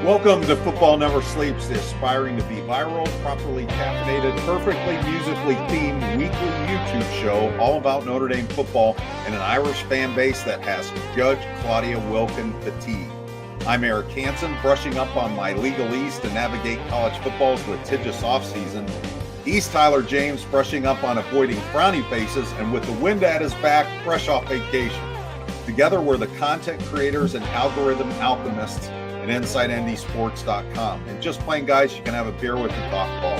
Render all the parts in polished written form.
Welcome to Football Never Sleeps, the aspiring to be viral, properly caffeinated, perfectly musically themed weekly YouTube show all about Notre Dame football and an Irish fan base that has Judge Claudia Wilkin fatigue. I'm Eric Hansen, brushing up on my legalese to navigate college football's litigious offseason. He's Tyler James, brushing up on avoiding frowny faces and with the wind at his back, fresh off vacation. Together, we're the content creators and algorithm alchemists at InsideNDSports.com. And just plain guys, you can have a beer with and talk ball.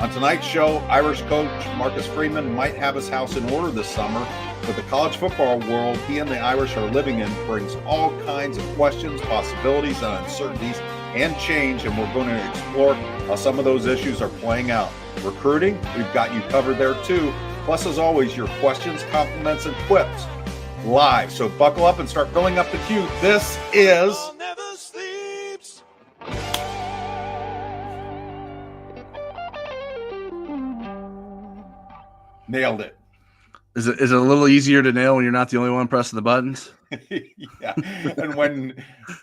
On tonight's show, Irish coach Marcus Freeman might have his house in order this summer, but the college football world he and the Irish are living in brings all kinds of questions, possibilities, and uncertainties and change, and we're going to explore how some of those issues are playing out. Recruiting, we've got you covered there too. Plus, as always, your questions, compliments, and quips live. So buckle up and start filling up the queue. This is Nailed it. Is it a little easier to nail when you're not the only one pressing the buttons? Yeah, and when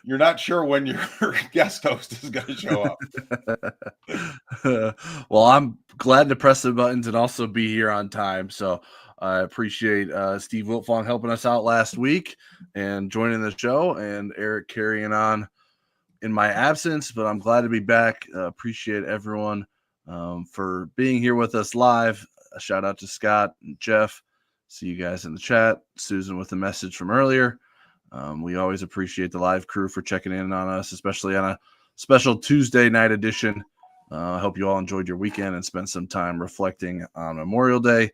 you're not sure when your guest host is going to show up. Well, I'm glad to press the buttons and also be here on time. So I appreciate Steve Wiltfong helping us out last week and joining the show, and Eric carrying on in my absence. But I'm glad to be back. Appreciate everyone for being here with us live. A shout out to Scott and Jeff. See you guys in the chat. Susan with the message from earlier. We always appreciate the live crew for checking in on us, especially on a special Tuesday night edition. I hope you all enjoyed your weekend and spent some time reflecting on Memorial Day.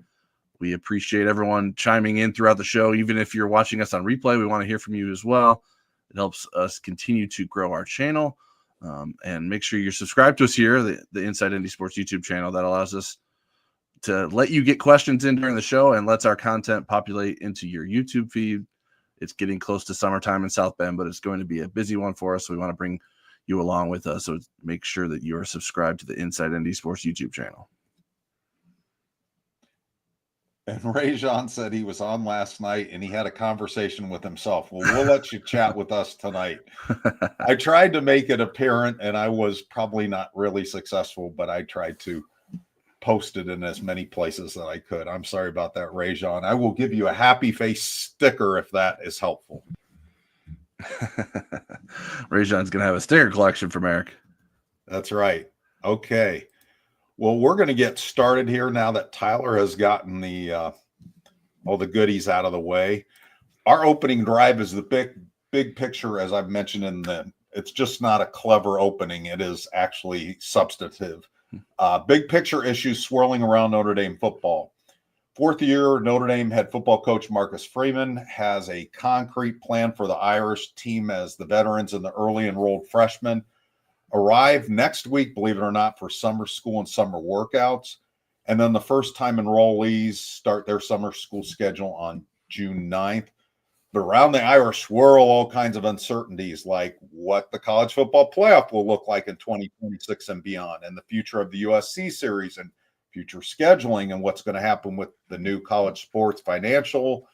We appreciate everyone chiming in throughout the show. Even if you're watching us on replay, we want to hear from you as well. It helps us continue to grow our channel. And make sure you're subscribed to us here, the Inside Indie Sports YouTube channel. That allows us to let you get questions in during the show and lets our content populate into your YouTube feed. It's getting close to summertime in South Bend, but it's going to be a busy one for us. So we want to bring you along with us. So make sure that you are subscribed to the Inside Indie Sports YouTube channel. And Ray Jean said he was on last night and he had a conversation with himself. Well, we'll let you chat with us tonight. I tried to make it apparent, and I was probably not really successful, but I tried to post it in as many places that I could. I'm sorry about that, Ray Jean. I will give you a happy face sticker if that is helpful. Ray Jean's going to have a sticker collection from Eric. That's right. Okay. Well, we're going to get started here now that Tyler has gotten all the goodies out of the way. Our opening drive is the big picture, as I've mentioned it's just not a clever opening. It is actually substantive. Big picture issues swirling around Notre Dame football. Fourth year Notre Dame head football coach Marcus Freeman has a concrete plan for the Irish team as the veterans and the early enrolled freshmen arrive next week, believe it or not, for summer school and summer workouts. And then the first-time enrollees start their summer school schedule on June 9th. But around the Irish swirl all kinds of uncertainties, like what the college football playoff will look like in 2026 and beyond, and the future of the USC series and future scheduling, and what's going to happen with the new college sports financial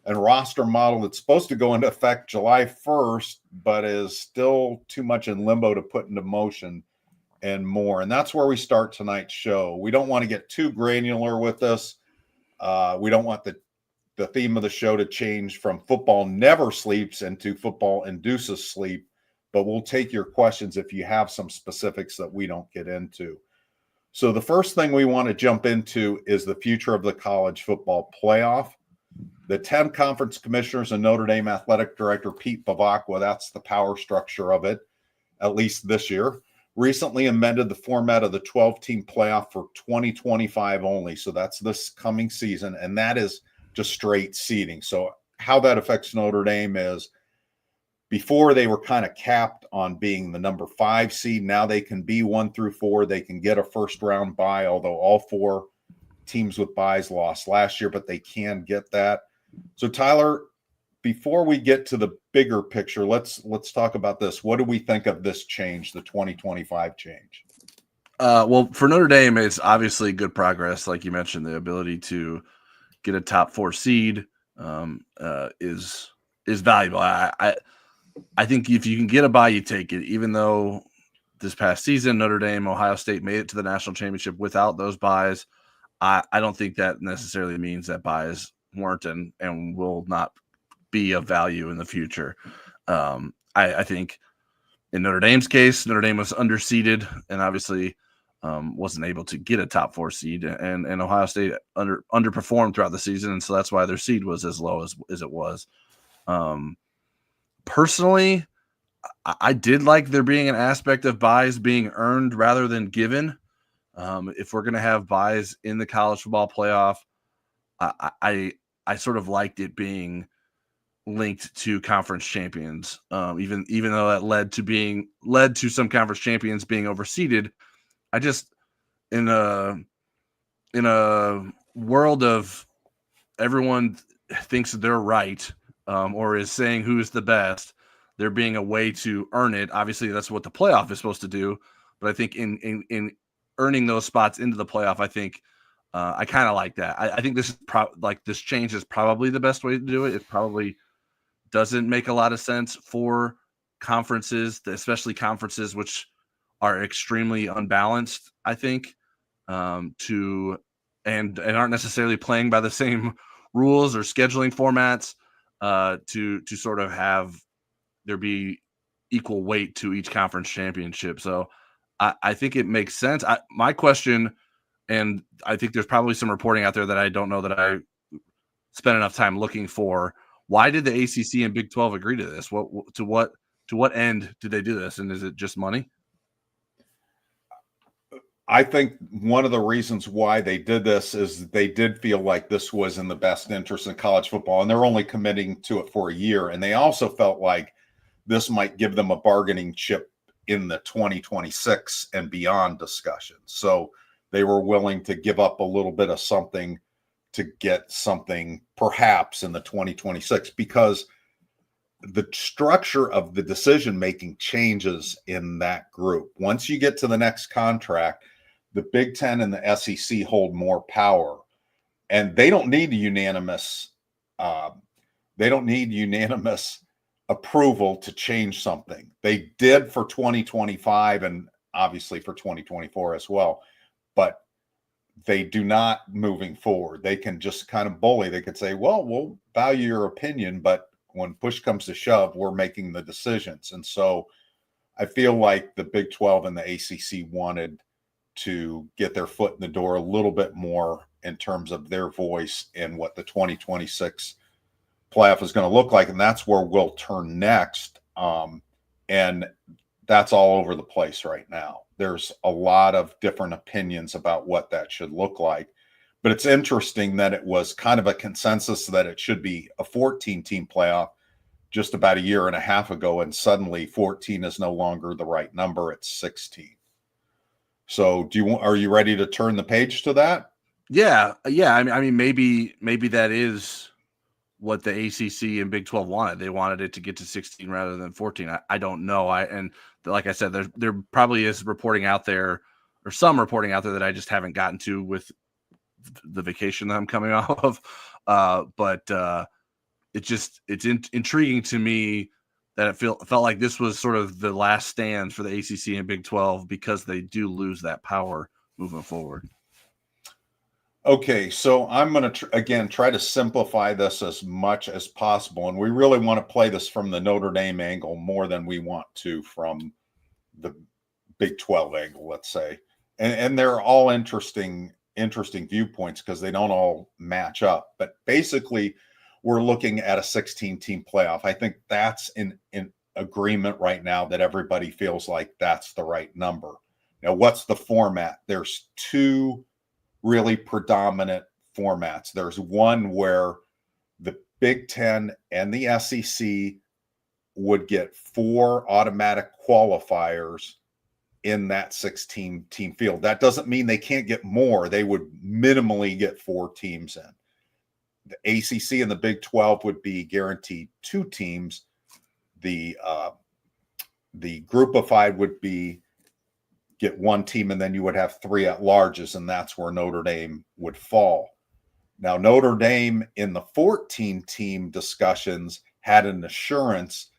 and roster model that's supposed to go into effect July 1st, but is still too much in limbo to put into motion, and more. And that's where we start tonight's show. We don't want to get too granular with this. We don't want the theme of the show to change from football never sleeps into football induces sleep, but we'll take your questions if you have some specifics that we don't get into. So the first thing we want to jump into is the future of the college football playoff. The 10 conference commissioners and Notre Dame athletic director Pete Bavacqua, that's the power structure of it, at least this year, recently amended the format of the 12-team playoff for 2025 only. So that's this coming season, and that is just straight seeding. So how that affects Notre Dame is before they were kind of capped on being the number 5 seed. Now they can be 1 through 4. They can get a first round bye, although all 4 teams with byes lost last year, but they can get that. So Tyler, before we get to the bigger picture, let's talk about this. What do we think of this change, the 2025 change? Well, for Notre Dame, it's obviously good progress. Like you mentioned, the ability to get a top 4 seed is valuable. I think if you can get a bye, you take it, even though this past season, Notre Dame, Ohio State made it to the national championship without those byes. I don't think that necessarily means that byes weren't and will not be of value in the future. I think in Notre Dame's case, Notre Dame was underseeded and obviously wasn't able to get a top 4 seed, and Ohio State underperformed throughout the season, and so that's why their seed was as low as it was. Personally, I did like there being an aspect of byes being earned rather than given. If we're going to have byes in the college football playoff, I sort of liked it being linked to conference champions. Even though that led to some conference champions being overseeded, I just in a world of everyone thinks they're right, or is saying who's the best, there being a way to earn it. Obviously, that's what the playoff is supposed to do. But I think in earning those spots into the playoff, I think I kind of like that. I think this is this change is probably the best way to do it. It probably doesn't make a lot of sense for conferences, especially conferences which are extremely unbalanced, I think, to and aren't necessarily playing by the same rules or scheduling formats, to sort of have there be equal weight to each conference championship. So I think it makes sense. My question, and I think there's probably some reporting out there that I don't know that I spent enough time looking for. Why did the ACC and Big 12 agree to this? To what end did they do this? And is it just money? I think one of the reasons why they did this is they did feel like this was in the best interest in college football, and they're only committing to it for a year. And they also felt like this might give them a bargaining chip in the 2026 and beyond discussion. So they were willing to give up a little bit of something to get something perhaps in the 2026, because the structure of the decision-making changes in that group. Once you get to the next contract, the Big Ten and the SEC hold more power, and they don't need unanimous approval to change something. They did for 2025 and obviously for 2024 as well, but they do not moving forward. They can just kind of bully. They could say, well, we'll value your opinion, but when push comes to shove, we're making the decisions. And so I feel like the Big 12 and the ACC wanted to get their foot in the door a little bit more in terms of their voice in what the 2026 playoff is going to look like. And that's where we'll turn next. And that's all over the place right now. There's a lot of different opinions about what that should look like. But it's interesting that it was kind of a consensus that it should be a 14-team playoff just about a year and a half ago, and suddenly 14 is no longer the right number. It's 16. So are you ready to turn the page to that? Yeah. I mean, maybe that is what the ACC and Big 12 wanted. They wanted it to get to 16 rather than 14. I don't know. And like I said, there probably is reporting out there, or some reporting out there, that I just haven't gotten to with the vacation that I'm coming off of. But it's intriguing to me that it felt like this was sort of the last stand for the ACC and Big 12, because they do lose that power moving forward. Okay, so I'm going to, again, try to simplify this as much as possible. And we really want to play this from the Notre Dame angle more than we want to from the Big 12 angle, let's say. And they're all interesting viewpoints because they don't all match up. But basically, we're looking at a 16-team playoff. I think that's in agreement right now that everybody feels like that's the right number. Now, what's the format? There's two really predominant formats. There's one where the Big Ten and the SEC would get 4 automatic qualifiers in that 16-team field. That doesn't mean they can't get more. They would minimally get 4 teams in. The ACC and the Big 12 would be guaranteed 2 teams. The group of 5 would be get 1 team, and then you would have 3 at-larges, and that's where Notre Dame would fall. Now, Notre Dame in the 14-team discussions had an assurance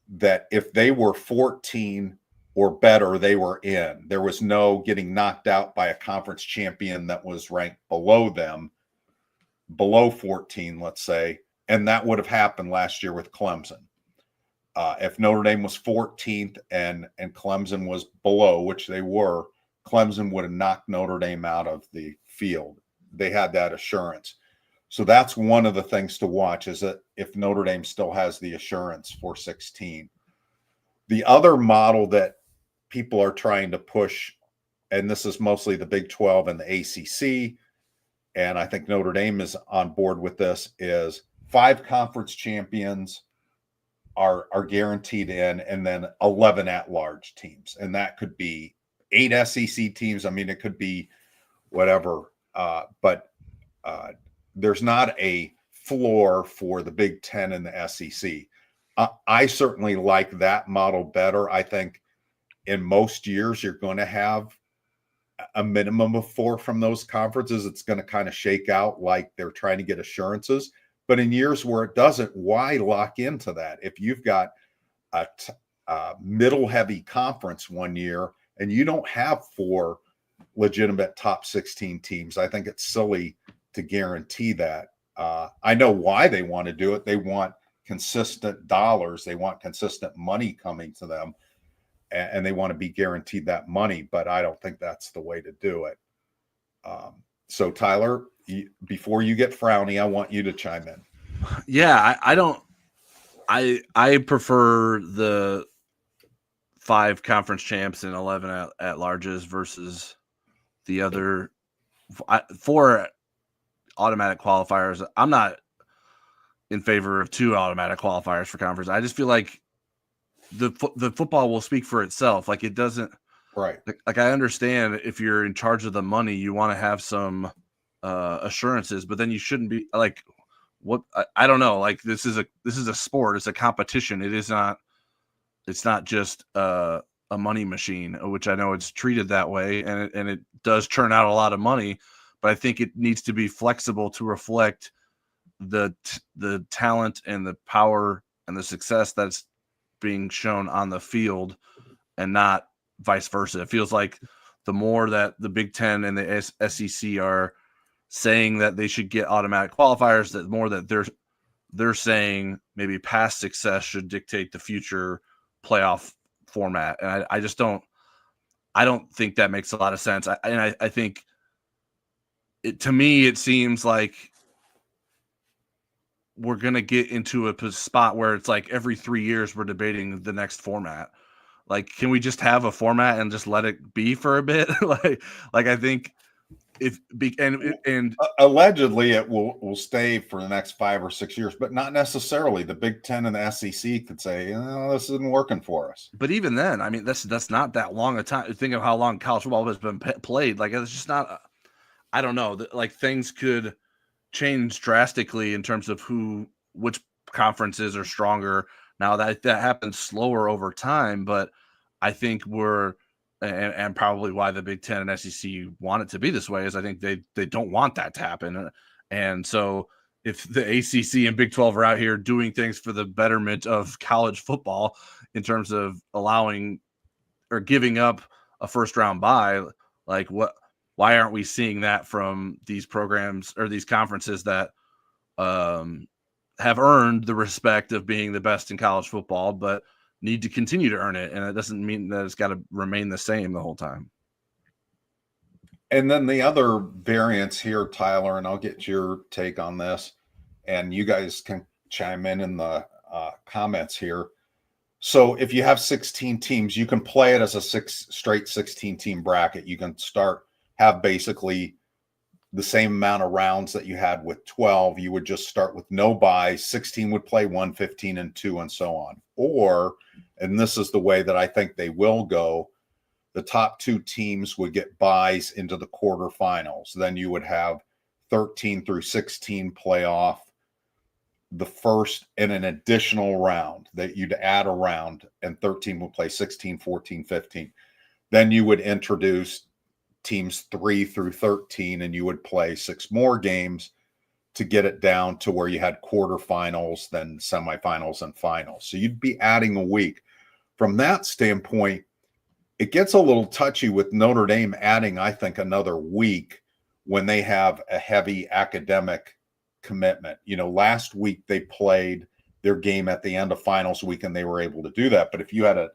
that if they were 14 or better, they were in. There was no getting knocked out by a conference champion that was ranked below them, below 14, let's say. And that would have happened last year with Clemson. If Notre Dame was 14th and Clemson was below, which they were, Clemson would have knocked Notre Dame out of the field. They had that assurance. So that's one of the things to watch, is that if Notre Dame still has the assurance for 16. The other model that people are trying to push, and this is mostly the Big 12 and the ACC, and I think Notre Dame is on board with this, is 5 conference champions are guaranteed in, and then 11 at-large teams. And that could be 8 SEC teams. I mean, it could be whatever, but there's not a floor for the Big Ten and the SEC. I certainly like that model better. I think in most years you're going to have a minimum of 4 from those conferences. It's going to kind of shake out like they're trying to get assurances. But in years where it doesn't, why lock into that? If you've got a middle-heavy conference one year and you don't have 4 legitimate top 16 teams, I think it's silly to guarantee that. I know why they want to do it. They want consistent dollars. They want consistent money coming to them, and they want to be guaranteed that money. But I don't think that's the way to do it. So, Tyler, before you get frowny, I want you to chime in. Yeah, I prefer the 5 conference champs and 11 at larges versus the other 4 automatic qualifiers. I'm not in favor of 2 automatic qualifiers for conference. I just feel like the football will speak for itself. Like, it doesn't. Right. Like I understand if you're in charge of the money, you want to have some assurances, but then you shouldn't be like, what? I don't know. Like, this is a sport. It's a competition. It's not just a money machine, which I know it's treated that way, and it does churn out a lot of money. But I think it needs to be flexible to reflect the talent and the power and the success that's being shown on the field, and not vice versa. It feels like the more that the Big Ten and the SEC are saying that they should get automatic qualifiers, the more that they're saying maybe past success should dictate the future playoff format. And I don't think that makes a lot of sense. I think to me, it seems like we're going to get into a spot where it's like every 3 years we're debating the next format. Like, can we just have a format and just let it be for a bit? like I think and allegedly it will stay for the next 5 or 6 years, but not necessarily. The Big Ten and the SEC could say, this isn't working for us. But even then, I mean, that's not that long a time. Think of how long college football has been played. Like, it's just not. I don't know. Like, things could change drastically in terms of which conferences are stronger. Now that happens slower over time, but I think and probably why the Big Ten and SEC want it to be this way is I think they don't want that to happen. And so if the ACC and Big 12 are out here doing things for the betterment of college football in terms of allowing or giving up a first round bye, like why aren't we seeing that from these programs or these conferences that have earned the respect of being the best in college football, but need to continue to earn it? And it doesn't mean that it's got to remain the same the whole time. And then the other variants here, Tyler, and I'll get your take on this, and you guys can chime in the comments here. So if you have 16 teams, you can play it as a straight 16-team bracket. You can have basically the same amount of rounds that you had with 12. You would just start with no buys. 16 would play 1, 15 and 2, and so on. Or, and this is the way that I think they will go, the top 2 teams would get buys into the quarterfinals. Then you would have 13 through 16 playoff, the first in an additional round that you'd add a round, and 13 would play 16, 14, 15. Then you would introduce teams 3 through 13, and you would play 6 more games to get it down to where you had quarterfinals, then semifinals and finals. So you'd be adding a week. From that standpoint, it gets a little touchy with Notre Dame adding, I think, another week when they have a heavy academic commitment. Last week they played their game at the end of finals week and they were able to do that. But if you had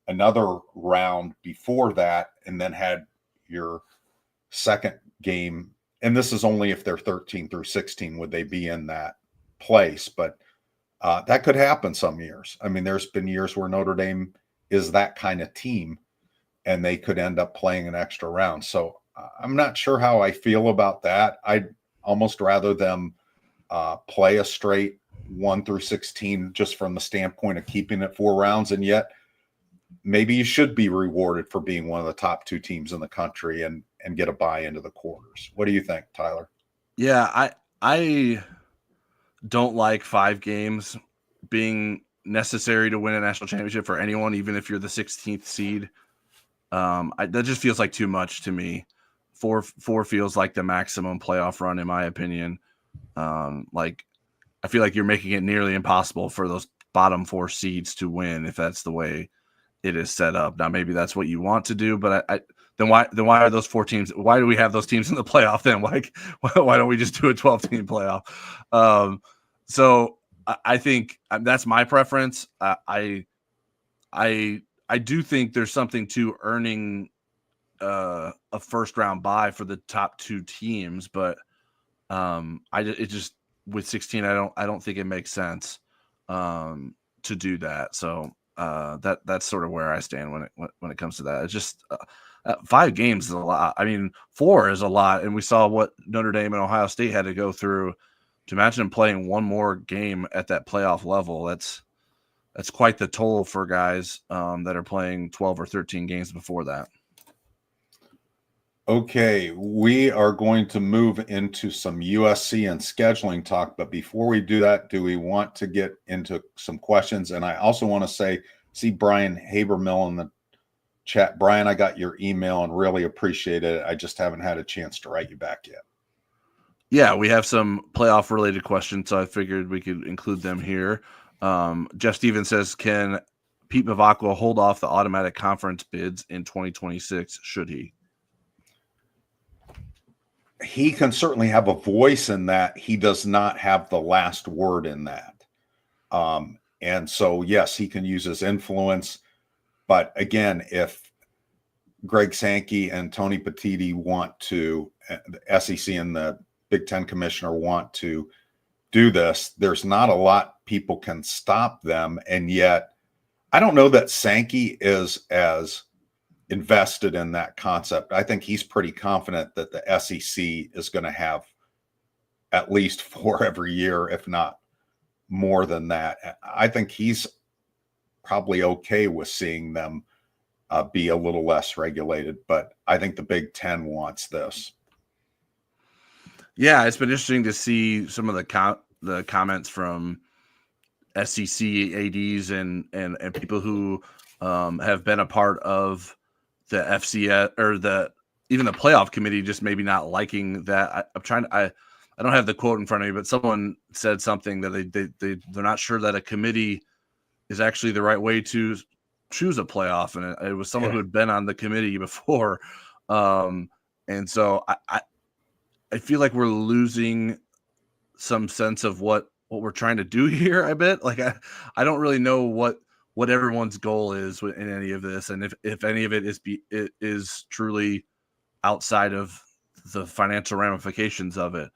another round before that and then had your second game, and this is only if they're 13 through 16, would they be in that place? But that could happen some years. I mean, there's been years where Notre Dame is that kind of team and they could end up playing an extra round. So I'm not sure how I feel about that. I'd almost rather them play a straight 1 through 16 just from the standpoint of keeping it 4 rounds. And yet maybe you should be rewarded for being one of the top 2 teams in the country and get a bye into the quarters. What do you think, Tyler? Yeah, I don't like 5 games being necessary to win a national championship for anyone, even if you're the 16th seed. That just feels like too much to me. 4 feels like the maximum playoff run, in my opinion. I feel like you're making it nearly impossible for those bottom 4 seeds to win if that's the way it is set up. Now, maybe that's what you want to do, but then why are those 4 teams? Why do we have those teams in the playoff then? Why don't we just do a 12-team playoff? So I think that's my preference. I do think there's something to earning a first round bye for the top 2 teams, but it just with 16, I don't think it makes sense to do that. So that's sort of where I stand when it comes to that. It's just 5 games is a lot. I mean, 4 is a lot, and we saw what Notre Dame and Ohio State had to go through to imagine them playing one more game at that playoff level. That's quite the toll for guys that are playing 12 or 13 games before that. Okay, we are going to move into some USC and scheduling talk, but before we do that, do we want to get into some questions? And I also want to see Brian Habermill in the chat. Brian, I got your email and really appreciate it. I just haven't had a chance to write you back yet. Yeah, we have some playoff related questions, so I figured we could include them here. Jeff Stevens says, can Pete Bavacqua hold off the automatic conference bids in 2026? Should he? He can certainly have a voice in that. He does not have the last word in that. And so, yes, he can use his influence. But again, if Greg Sankey and Tony Petitti want to, the SEC and the Big Ten commissioner want to do this, there's not a lot people can stop them. And yet, I don't know that Sankey is as invested in that concept. I think he's pretty confident that the SEC is going to have at least 4 every year, if not more than that. I think he's probably okay with seeing them be a little less regulated, but I think the Big Ten wants this. Yeah, it's been interesting to see some of the comments from SEC ADs and people who have been a part of the FCS or even the playoff committee, just maybe not liking that. I don't have the quote in front of me, but someone said something that they're not sure that a committee is actually the right way to choose a playoff, and it was someone who had been on the committee before, and so I feel like we're losing some sense of what we're trying to do here. I bet I don't really know what everyone's goal is in any of this, and if any of it is truly outside of the financial ramifications of it.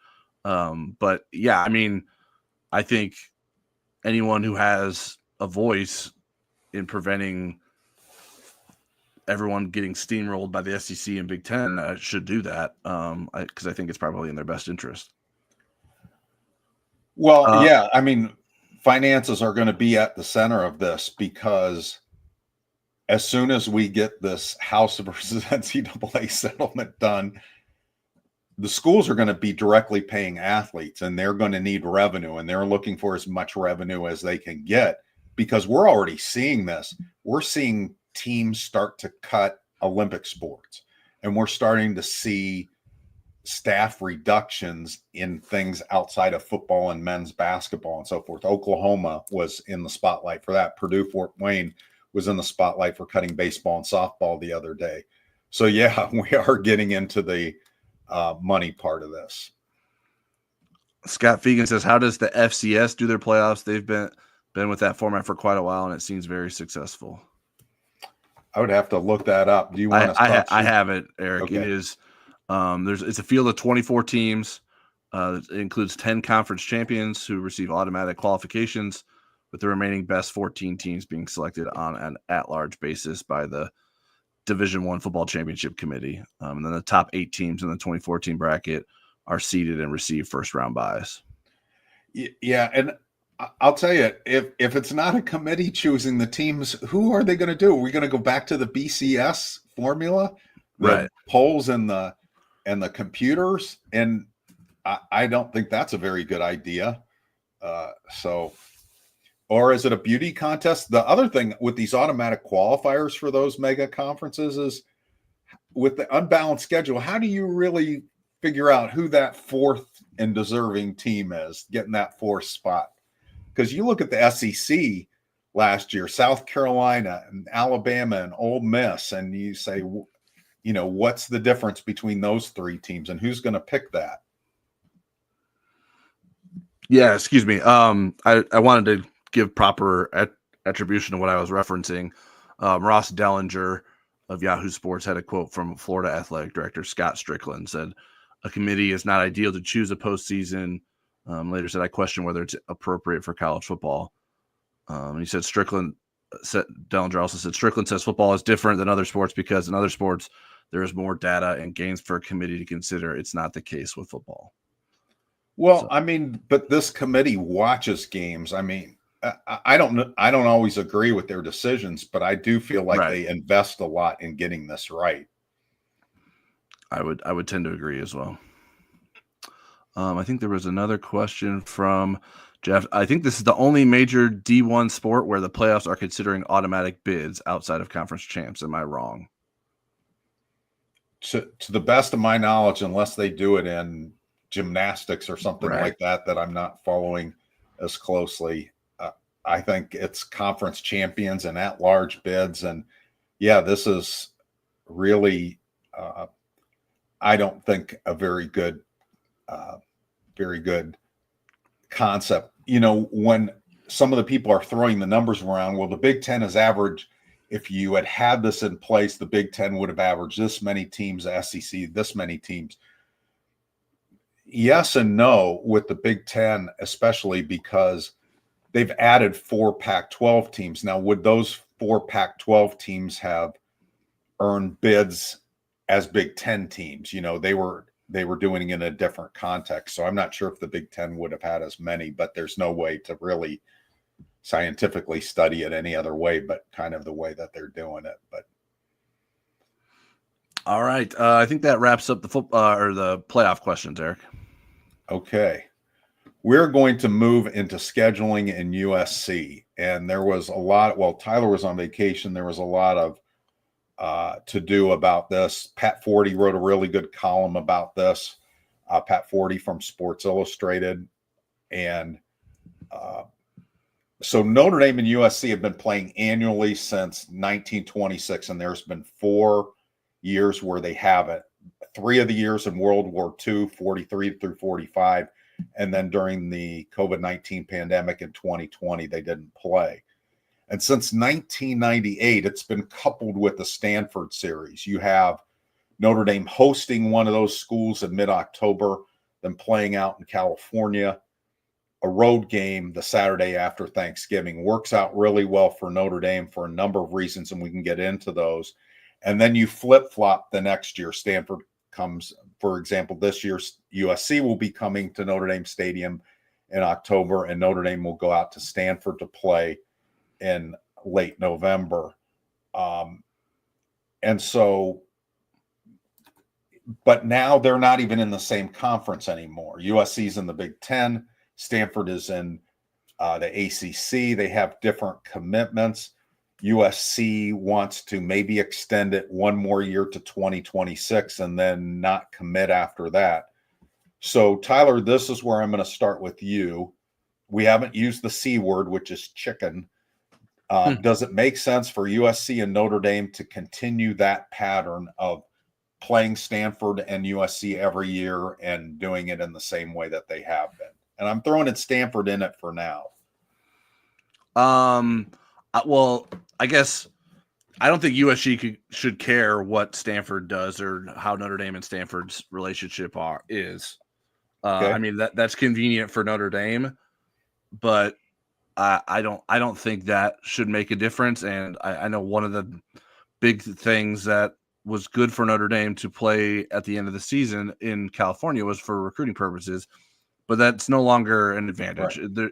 But yeah, I mean, I think anyone who has a voice in preventing everyone getting steamrolled by the SEC and Big Ten should do that, because I think it's probably in their best interest. Well, yeah, I mean, finances are going to be at the center of this, because as soon as we get this House versus NCAA settlement done, the schools are going to be directly paying athletes, and they're going to need revenue, and they're looking for as much revenue as they can get, because we're already seeing this. We're seeing teams start to cut Olympic sports, and we're starting to see staff reductions in things outside of football and men's basketball and so forth. Oklahoma was in the spotlight for that. Purdue Fort Wayne was in the spotlight for cutting baseball and softball the other day. So yeah, we are getting into the money part of this. Scott Fegan says, how does the FCS do their playoffs? They've been with that format for quite a while, and it seems very successful. I would have to look that up. Do you want to? I have it, Eric. Okay. It is. It's a field of 24 teams. It includes 10 conference champions who receive automatic qualifications, with the remaining best 14 teams being selected on an at-large basis by the Division I Football Championship Committee. And then the top 8 teams in the 2014 bracket are seeded and receive first-round byes. Yeah, and I'll tell you, if it's not a committee choosing the teams, who are they going to do? Are we going to go back to the BCS formula, the polls and the computers? And I don't think that's a very good idea. Or is it a beauty contest? The other thing with these automatic qualifiers for those mega conferences is, with the unbalanced schedule, how do you really figure out who that fourth and deserving team is, getting that fourth spot? Because you look at the SEC last year, South Carolina and Alabama and Ole Miss, and you say, what's the difference between those 3 teams, and who's going to pick that? Yeah, excuse me. I wanted to give proper attribution to what I was referencing. Ross Dellinger of Yahoo Sports had a quote from Florida Athletic Director Scott Strickland, said, "A committee is not ideal to choose a postseason." Later said, "I question whether it's appropriate for college football." He said Dellinger also said, "Strickland says football is different than other sports because in other sports there is more data and games for a committee to consider. It's not the case with football." Well, but this committee watches games. I don't always agree with their decisions, but I do feel like they invest a lot in getting this right. I would tend to agree as well. I think there was another question from Jeff. I think this is the only major D1 sport where the playoffs are considering automatic bids outside of conference champs. Am I wrong? To the best of my knowledge, unless they do it in gymnastics or something like that I'm not following as closely. I think it's conference champions and at-large bids. And yeah, this is really, I don't think a very good concept. When some of the people are throwing the numbers around, well, the Big Ten is average. If you had this in place, the Big Ten would have averaged this many teams, the SEC, this many teams. Yes and no with the Big Ten, especially because they've added 4 Pac-12 teams. Now, would those 4 Pac-12 teams have earned bids as Big Ten teams? They were doing it in a different context. So I'm not sure if the Big Ten would have had as many, but there's no way to really scientifically study it any other way, but kind of the way that they're doing it. But all right. I think that wraps up the the playoff questions, Eric. Okay. We're going to move into scheduling in USC. And there was a lot, while Tyler was on vacation, there was a lot of to do about this. Pat Forty wrote a really good column about this. Pat Forty from Sports Illustrated. And so Notre Dame and USC have been playing annually since 1926, and there's been 4 years where they haven't. 3 of the years in World War II, 43 through 45, and then during the COVID-19 pandemic in 2020, they didn't play. And since 1998, it's been coupled with the Stanford series. You have Notre Dame hosting one of those schools in mid-October, then playing out in California. A road game the Saturday after Thanksgiving works out really well for Notre Dame for a number of reasons, and we can get into those. And then you flip-flop the next year. Stanford comes, for example, this year's USC will be coming to Notre Dame Stadium in October, and Notre Dame will go out to Stanford to play in late November. And so, but now they're not even in the same conference anymore. USC's in the Big Ten. Stanford is in the ACC. They have different commitments. USC wants to maybe extend it one more year to 2026 and then not commit after that. So, Tyler, this is where I'm going to start with you. We haven't used the C word, which is chicken. Does it make sense for USC and Notre Dame to continue that pattern of playing Stanford and USC every year and doing it in the same way that they have been? And I'm throwing in Stanford in it for now. Well, I guess I don't think USC should care what Stanford does or how Notre Dame and Stanford's relationship is. Okay. I mean, that's convenient for Notre Dame, but I don't think that should make a difference. And I know one of the big things that was good for Notre Dame to play at the end of the season in California was for recruiting purposes, but that's no longer an advantage. Right.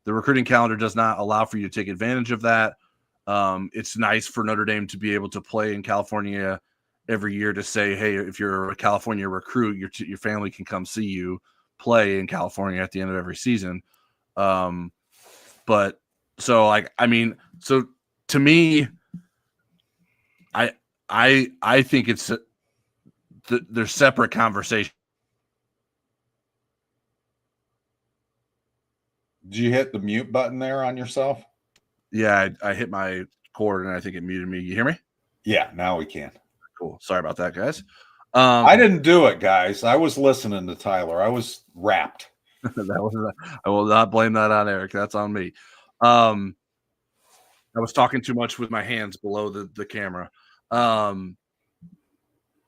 The recruiting calendar does not allow for you to take advantage of that. It's nice for Notre Dame to be able to play in California every year to say, hey, if you're a California recruit, your family can come see you play in California at the end of every season. But so so to me, I think it's they're separate conversations. Did you hit the mute button there on yourself? Yeah, I hit my cord and I think it muted me. You hear me? Yeah, now we can. Cool. Sorry about that, guys. I didn't do it, guys. I was listening to Tyler. I was wrapped. I will not blame that on Eric. That's on me. I was talking too much with my hands below the camera.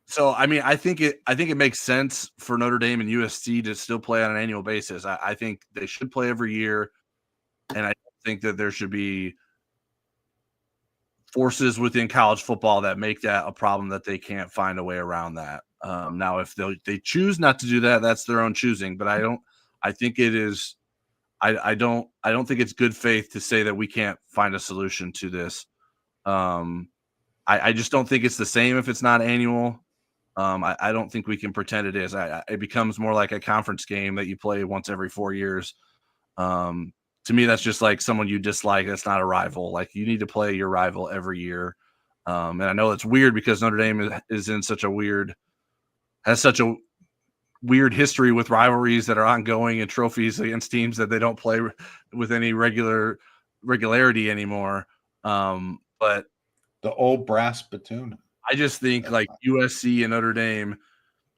So I mean, I think it makes sense for Notre Dame and USC to still play on an annual basis. I think they should play every year, and I think that there should be forces within college football that make that a problem that they can't find a way around that. Now, if they choose not to do that, that's their own choosing. But I think it is. I don't think it's good faith to say that we can't find a solution to this. I just don't think it's the same if it's not annual. I don't think we can pretend it is. It becomes more like a conference game that you play once every 4 years. To me, that's just like someone you dislike. That's not a rival. Like, you need to play your rival every year. And I know it's weird because Notre Dame is in has such a weird history with rivalries that are ongoing and trophies against teams that they don't play with any regularity anymore. But the old brass spittoon. I just think like USC and Notre Dame.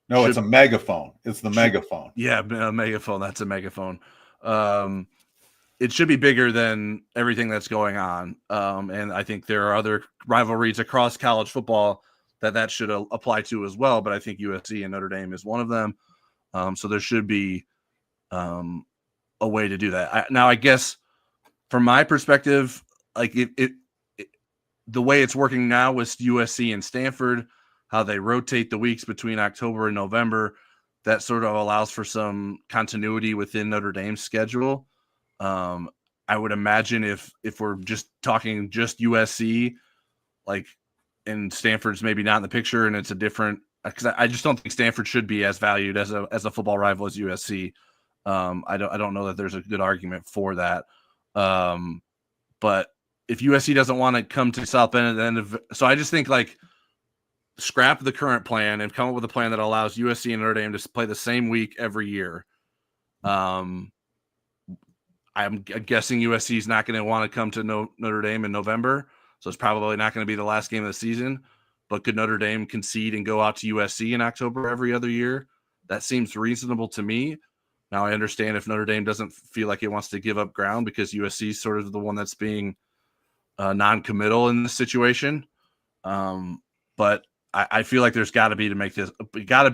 No, it's a megaphone. It's the megaphone. Yeah, a megaphone. That's a megaphone. It should be bigger than everything that's going on. And I think there are other rivalries across college football that should apply to as well. But I think USC and Notre Dame is one of them. So there should be a way to do that. Now, I guess from my perspective, like the way it's working now with USC and Stanford, how they rotate the weeks between October and November, that sort of allows for some continuity within Notre Dame's schedule. I would imagine if we're just talking just USC, like, and Stanford's maybe not in the picture and it's a different, because I just don't think Stanford should be as valued as a football rival as USC. I don't know that there's a good argument for that. But if USC doesn't want to come to South Bend at the end of, so I just think like scrap the current plan and come up with a plan that allows USC and Notre Dame to play the same week every year. I'm guessing USC is not going to want to come to Notre Dame in November, so it's probably not going to be the last game of the season. But could Notre Dame concede and go out to USC in October every other year? That seems reasonable to me. Now, I understand if Notre Dame doesn't feel like it wants to give up ground because USC is sort of the one that's being non-committal in this situation. But I feel like there's got to be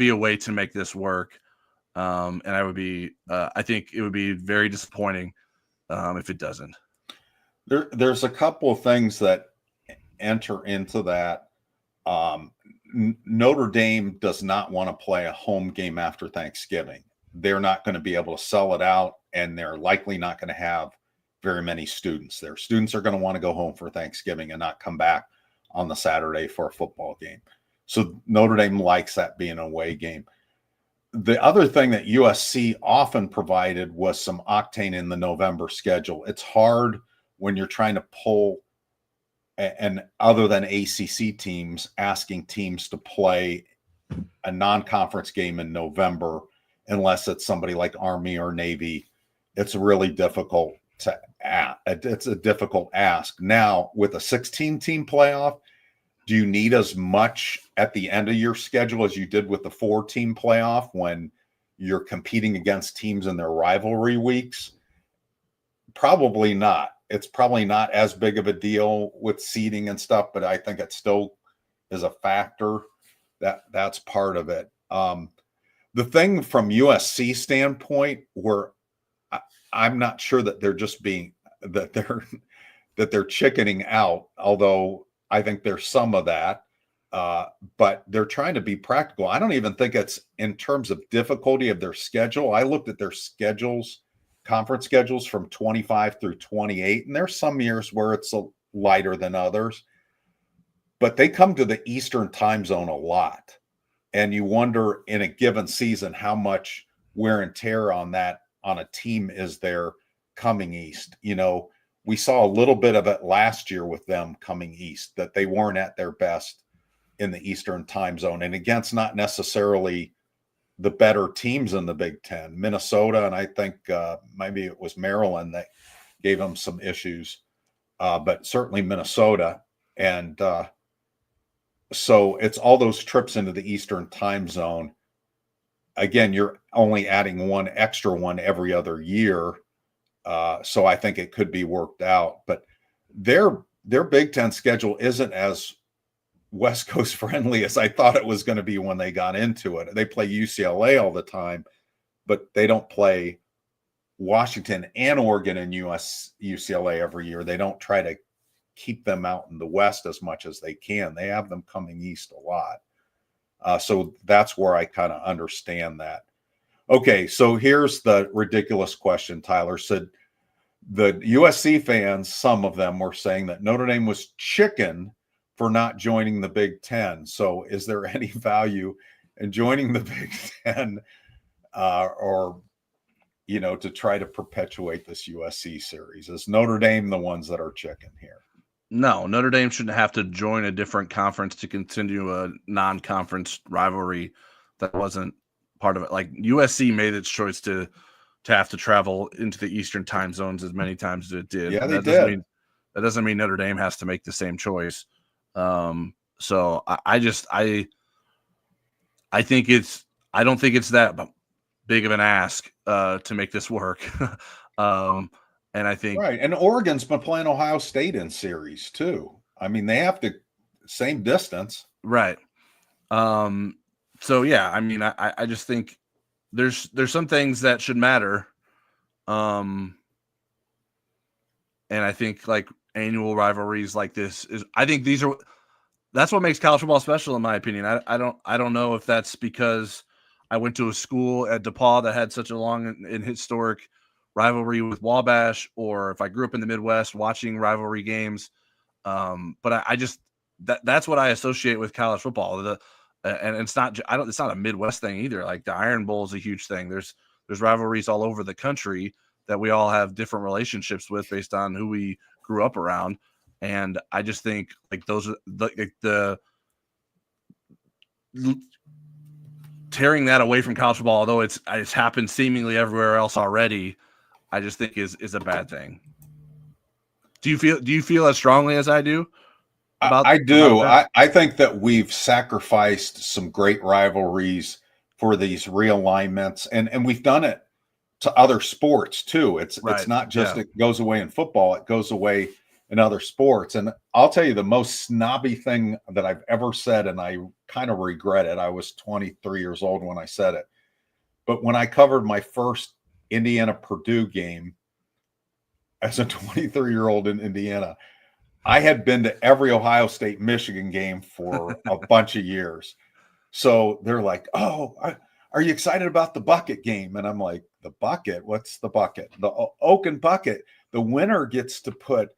a way to make this work. And I think it would be very disappointing if it doesn't. There's a couple of things that enter into that. Notre Dame does not want to play a home game after Thanksgiving. They're not going to be able to sell it out, and they're likely not going to have very many students. Their students are going to want to go home for Thanksgiving and not come back on the Saturday for a football game. So Notre Dame likes that being an away game. The other thing that USC often provided was some octane in the November schedule. It's hard when you're trying to pull and other than ACC teams, asking teams to play a non-conference game in November, unless it's somebody like Army or Navy. It's really difficult to ask. It's a difficult ask. Now, with a 16-team playoff, do you need as much at the end of your schedule as you did with the 4-team playoff when you're competing against teams in their rivalry weeks? Probably not. It's probably not as big of a deal with seeding and stuff, but I think it still is a factor. That's part of it. The thing from USC standpoint, where I'm not sure that they're just being that they're chickening out, although I think there's some of that, but they're trying to be practical. I don't even think it's in terms of difficulty of their schedule. I looked at their schedules, conference schedules from 25 through 28, and there's some years where it's lighter than others, but they come to the Eastern time zone a lot. And you wonder in a given season how much wear and tear on a team is there coming east. We saw a little bit of it last year with them coming east, that they weren't at their best in the Eastern time zone and against not necessarily the better teams in the Big Ten. Minnesota, and I think maybe it was Maryland that gave them some issues, but certainly Minnesota. And so it's all those trips into the Eastern time zone. Again, you're only adding one extra one every other year. So I think it could be worked out, but their Big Ten schedule isn't as West Coast friendly as I thought it was going to be when they got into it. They play UCLA all the time, but they don't play Washington and Oregon and UCLA every year. They don't try to keep them out in the West as much as they can. They have them coming east a lot. So that's where I kind of understand that. Okay, so here's the ridiculous question. Tyler said the USC fans, some of them were saying that Notre Dame was chicken for not joining the Big Ten. So is there any value in joining the Big Ten or to try to perpetuate this USC series? Is Notre Dame the ones that are chicken here? No, Notre Dame shouldn't have to join a different conference to continue a non-conference rivalry that wasn't part of it. Like USC made its choice to have to travel into the Eastern time zones as many times as it did. Yeah, that doesn't mean Notre Dame has to make the same choice. So I don't think it's that big of an ask to make this work. And I think right. And Oregon's been playing Ohio State in series too. I mean, they have to same distance. Right. So yeah, I mean, I just think there's some things that should matter. And I think like annual rivalries like this that's what makes college football special, in my opinion. I don't know if that's because I went to a school at DePaul that had such a long and historic rivalry with Wabash, or if I grew up in the Midwest watching rivalry games. But I just that's what I associate with college football. And it's not a Midwest thing either. Like the Iron Bowl is a huge thing. There's rivalries all over the country that we all have different relationships with based on who we grew up around. And I just think like those are the tearing that away from college football, although it's happened seemingly everywhere else already, I just think is a bad thing. Do you feel as strongly as I do? I do. I think that we've sacrificed some great rivalries for these realignments, and we've done it to other sports too. It's not just it goes away in football; it goes away in other sports. And I'll tell you the most snobby thing that I've ever said, and I kind of regret it. I was 23 years old when I said it, but when I covered my first Indiana-Purdue game as a 23-year-old in Indiana, I had been to every Ohio State, Michigan game for a bunch of years. So they're like, oh, are you excited about the bucket game? And I'm like, the bucket? What's the bucket? The Oaken bucket. The winner gets to put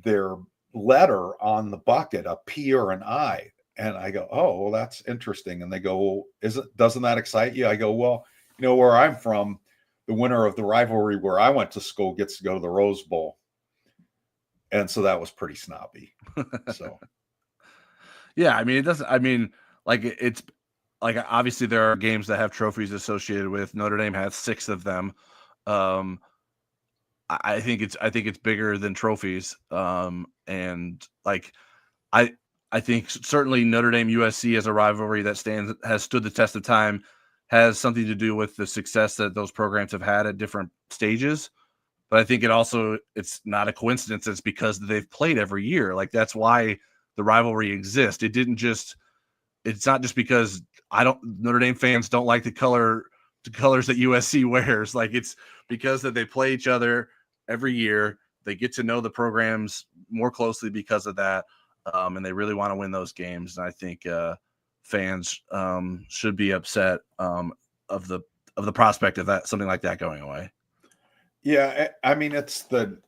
their letter on the bucket, a P or an I. And I go, oh, well, that's interesting. And they go, well, doesn't that excite you? I go, well, where I'm from, the winner of the rivalry where I went to school gets to go to the Rose Bowl. And so that was pretty snobby. So Yeah, I mean, it doesn't. I mean, like it's like obviously there are games that have trophies associated with. Notre Dame has 6 of them. Um, I think it's bigger than trophies. And like I I think certainly Notre Dame USC as a rivalry that has stood the test of time has something to do with the success that those programs have had at different stages. But I think it's not a coincidence. It's because they've played every year. Like that's why the rivalry exists. It's not just because Notre Dame fans don't like the colors that USC wears. Like it's because that they play each other every year. They get to know the programs more closely because of that. And they really want to win those games. And I think fans should be upset of the prospect of that, something like that going away. yeah, I mean it's the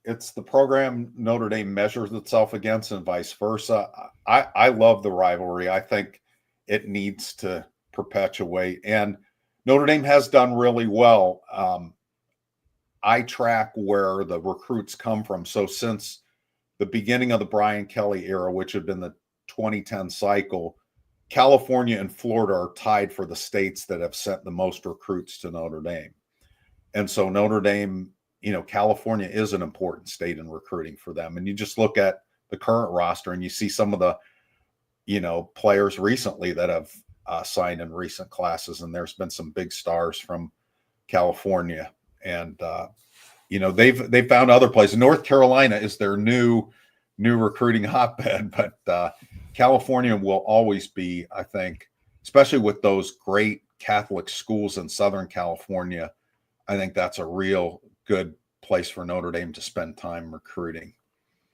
program Notre Dame measures itself against and vice versa. I love the rivalry. I think it needs to perpetuate, and Notre Dame has done really well. I track where the recruits come from. So since the beginning of the Brian Kelly era, which had been the 2010 cycle, California and Florida are tied for the states that have sent the most recruits to Notre Dame. And so Notre Dame, California is an important state in recruiting for them. And you just look at the current roster and you see some of the, players recently that have signed in recent classes. And there's been some big stars from California. And, they've found other places. North Carolina is their new recruiting hotbed, but California will always be, I think, especially with those great Catholic schools in Southern California. I think that's a real good place for Notre Dame to spend time recruiting.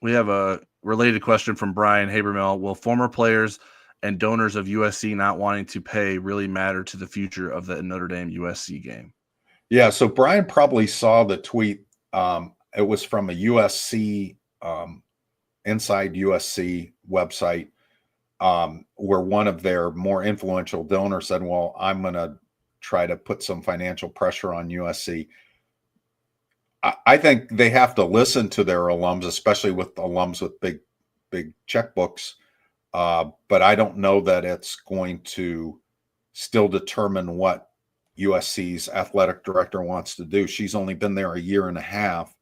We have a related question from Brian Habermill. Will former players and donors of USC not wanting to pay really matter to the future of the Notre Dame USC game? Yeah, so Brian probably saw the tweet. It was from a USC, Inside USC website, where one of their more influential donors said, well, I'm going to try to put some financial pressure on USC. I think they have to listen to their alums, especially with alums with big checkbooks. But I don't know that it's going to still determine what USC's athletic director wants to do. She's only been there a year and a half.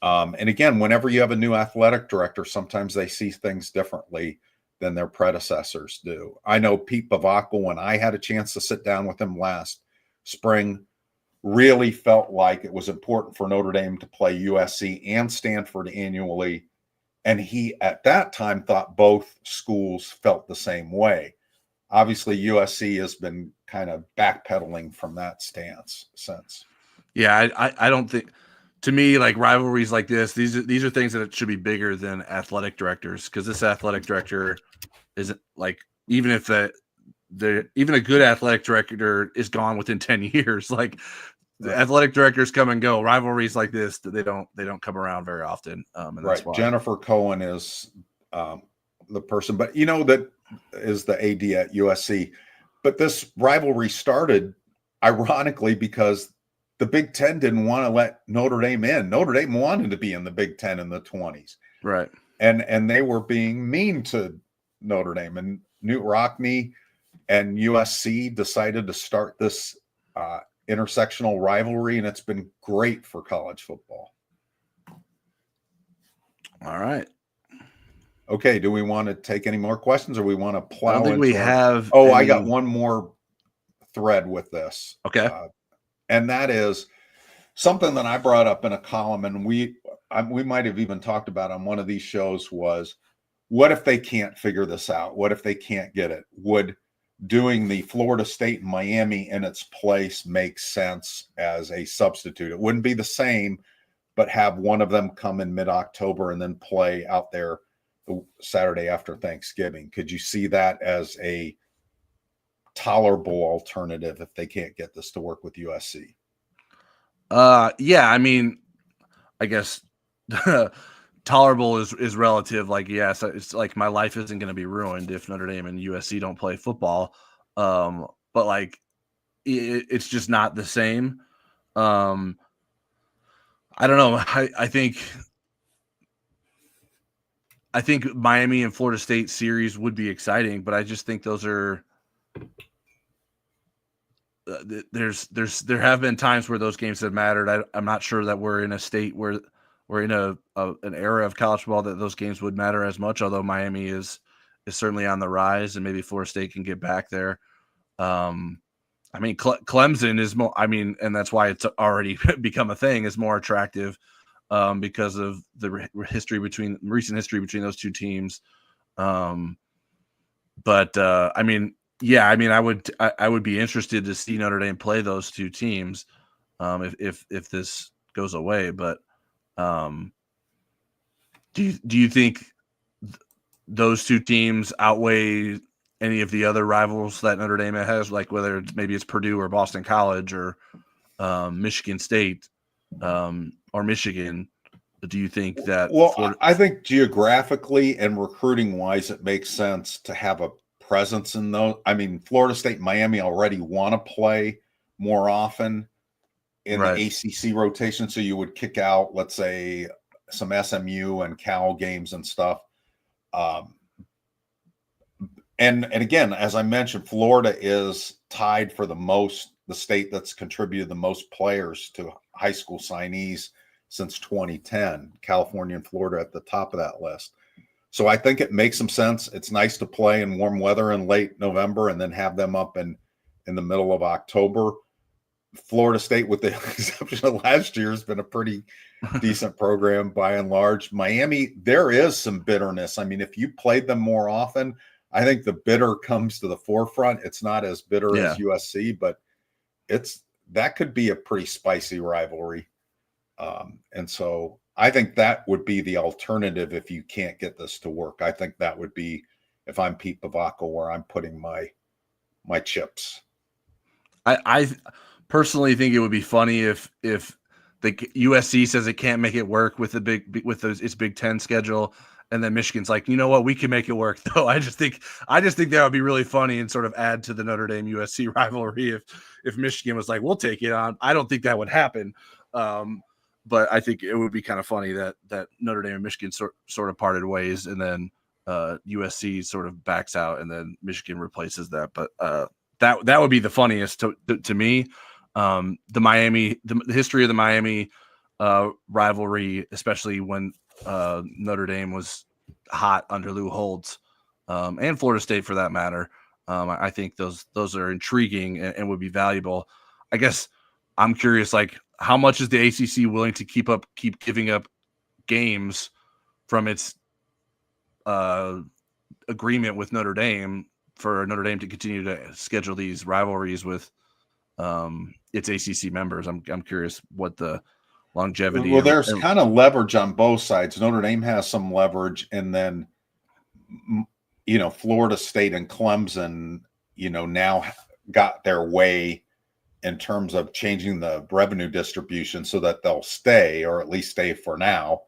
And again, whenever you have a new athletic director, sometimes they see things differently than their predecessors do. I know Pete Bavacqua, when I had a chance to sit down with him last spring, really felt like it was important for Notre Dame to play USC and Stanford annually. And he, at that time, thought both schools felt the same way. Obviously, USC has been kind of backpedaling from that stance since. Yeah, I don't think, to me, like rivalries like this, these are things that should be bigger than athletic directors, because this athletic director isn't like, even if even a good athletic director is gone within 10 years, like the athletic directors come and go. Rivalries like this, they don't come around very often. And that's why Jennifer Cohen is the person, but that is the AD at USC. But this rivalry started ironically because the Big Ten didn't want to let Notre Dame in. Notre Dame wanted to be in the Big Ten in the 20s. Right. And they were being mean to Notre Dame. And Newt Rockne and USC decided to start this intersectional rivalry, and it's been great for college football. All right. Okay, do we want to take any more questions, or we want to plow? I don't think we have. I got one more thread with this. Okay. And that is something that I brought up in a column, and we might have even talked about on one of these shows, was what if they can't figure this out? What if they can't get it? Would doing the Florida State and Miami in its place make sense as a substitute? It wouldn't be the same, but have one of them come in mid-October and then play out there the Saturday after Thanksgiving. Could you see that as a tolerable alternative if they can't get this to work with USC? Yeah, I mean, I guess tolerable is relative. Like, yes, it's like my life isn't going to be ruined if Notre Dame and USC don't play football. But like, it's just not the same. I don't know. I think I think Miami and Florida State series would be exciting, but I just think those are there have been times where those games have mattered. I'm not sure that we're in a state where we're in an era of college football that those games would matter as much. Although Miami is certainly on the rise, and maybe Florida State can get back there. I mean, Clemson is more. I mean, and that's why it's already become a thing. Is more attractive because of the recent history between those two teams. But I mean, yeah, I mean, I would be interested to see Notre Dame play those two teams if this goes away. But do you think those two teams outweigh any of the other rivals that Notre Dame has, like whether maybe it's Purdue or Boston College or Michigan State or Michigan? Do you think that? Well, I think geographically and recruiting wise, it makes sense to have a presence in those. I mean, Florida State and Miami already want to play more often in the ACC rotation. So you would kick out, let's say, some SMU and Cal games and stuff. And again, as I mentioned, Florida is tied for the state that's contributed the most players to high school signees since 2010. California and Florida at the top of that list. So I think it makes some sense. It's nice to play in warm weather in late November and then have them up in the middle of October. Florida State, with the exception of last year, has been a pretty decent program by and large. Miami, there is some bitterness. I mean, if you played them more often, I think the bitter comes to the forefront. It's not as bitter as USC, but that could be a pretty spicy rivalry. And so I think that would be the alternative if you can't get this to work. I think that would be, if I'm Pete Bavacco, where I'm putting my chips. I personally think it would be funny if the USC says it can't make it work with its Big Ten schedule, and then Michigan's like, you know what, we can make it work though. I just think that would be really funny and sort of add to the Notre Dame USC rivalry if Michigan was like, we'll take it on. I don't think that would happen. But I think it would be kind of funny that Notre Dame and Michigan sort of parted ways, and then USC sort of backs out, and then Michigan replaces that. But that would be the funniest to me. The history of the Miami rivalry, especially when Notre Dame was hot under Lou Holtz, and Florida State for that matter. I think those are intriguing and would be valuable. I guess I'm curious, like, how much is the ACC willing to keep giving up games from its agreement with Notre Dame for Notre Dame to continue to schedule these rivalries with its ACC members? I'm curious what the longevity. Well, there's kind of leverage on both sides. Notre Dame has some leverage, and then Florida State and Clemson, now got their way in terms of changing the revenue distribution so that they'll stay, or at least stay for now,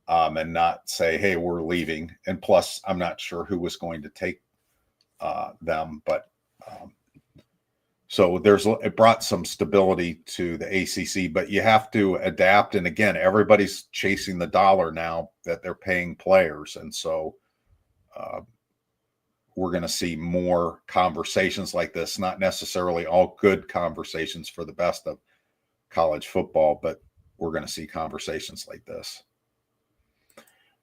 and not say, hey, we're leaving. And plus, I'm not sure who was going to take them, but so it brought some stability to the ACC, but you have to adapt. And again, everybody's chasing the dollar now that they're paying players. And so we're going to see more conversations like this, not necessarily all good conversations for the best of college football, but we're going to see conversations like this.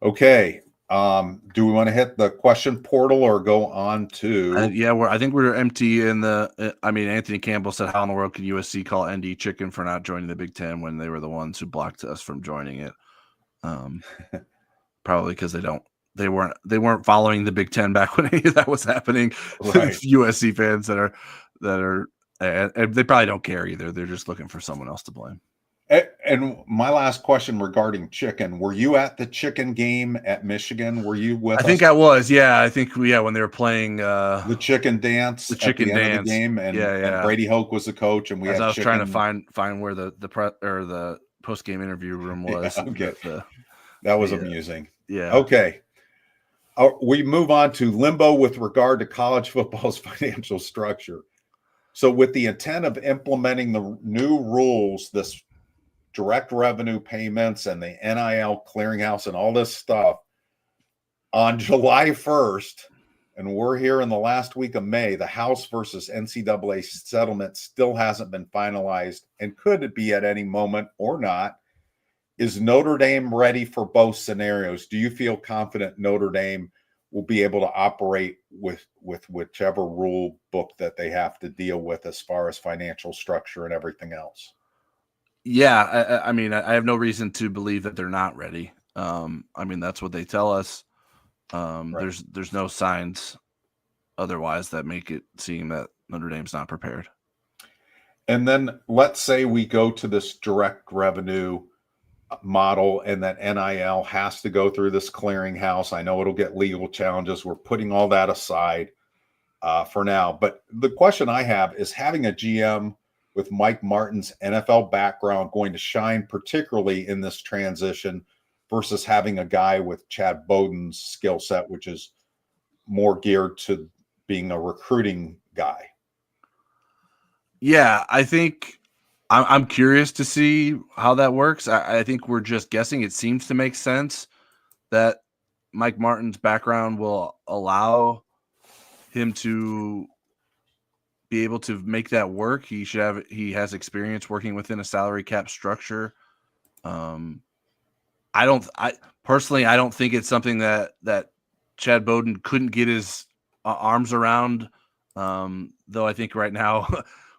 Okay. Do we want to hit the question portal or go on to? I think we're empty in the. Anthony Campbell said, "How in the world can USC call ND chicken for not joining the Big Ten when they were the ones who blocked us from joining it?" Probably because they weren't following the Big Ten back when any of that was happening. Right. USC fans that are they probably don't care either. They're just looking for someone else to blame. And my last question regarding chicken: were you at the chicken game at Michigan? Were you with us? I think I was. Yeah, I think when they were playing the chicken dance, at the end of the game, and Brady Hoke was the coach, and I was trying to find where the post game interview room was. Yeah, okay. That was amusing. Yeah. Okay. We move on to limbo with regard to college football's financial structure. So, with the intent of implementing the new rules, this direct revenue payments and the NIL clearinghouse and all this stuff, On July 1st, and we're here in the last week of May, the House versus NCAA settlement still hasn't been finalized and could be at any moment or not. Is Notre Dame ready for both scenarios? Do you feel confident Notre Dame will be able to operate with whichever rule book that they have to deal with as far as financial structure and everything else? Yeah, I mean, I have no reason to believe that they're not ready. I mean, that's what they tell us. Right. There's no signs otherwise that make it seem that Notre Dame's not prepared. And then let's say we go to this direct revenue model and that NIL has to go through this clearinghouse. I know it'll get legal challenges. We're putting all that aside for now. But the question I have is, having a GM with Mike Martin's NFL background going to shine particularly in this transition versus having a guy with Chad Bowden's skill set, which is more geared to being a recruiting guy? Yeah, I think I'm curious to see how that works. I think we're just guessing. It seems to make sense that Mike Martin's background will allow him to be able to make that work. He has experience working within a salary cap structure. I personally don't think it's something that Chad Bowden couldn't get his arms around. Though I think right now,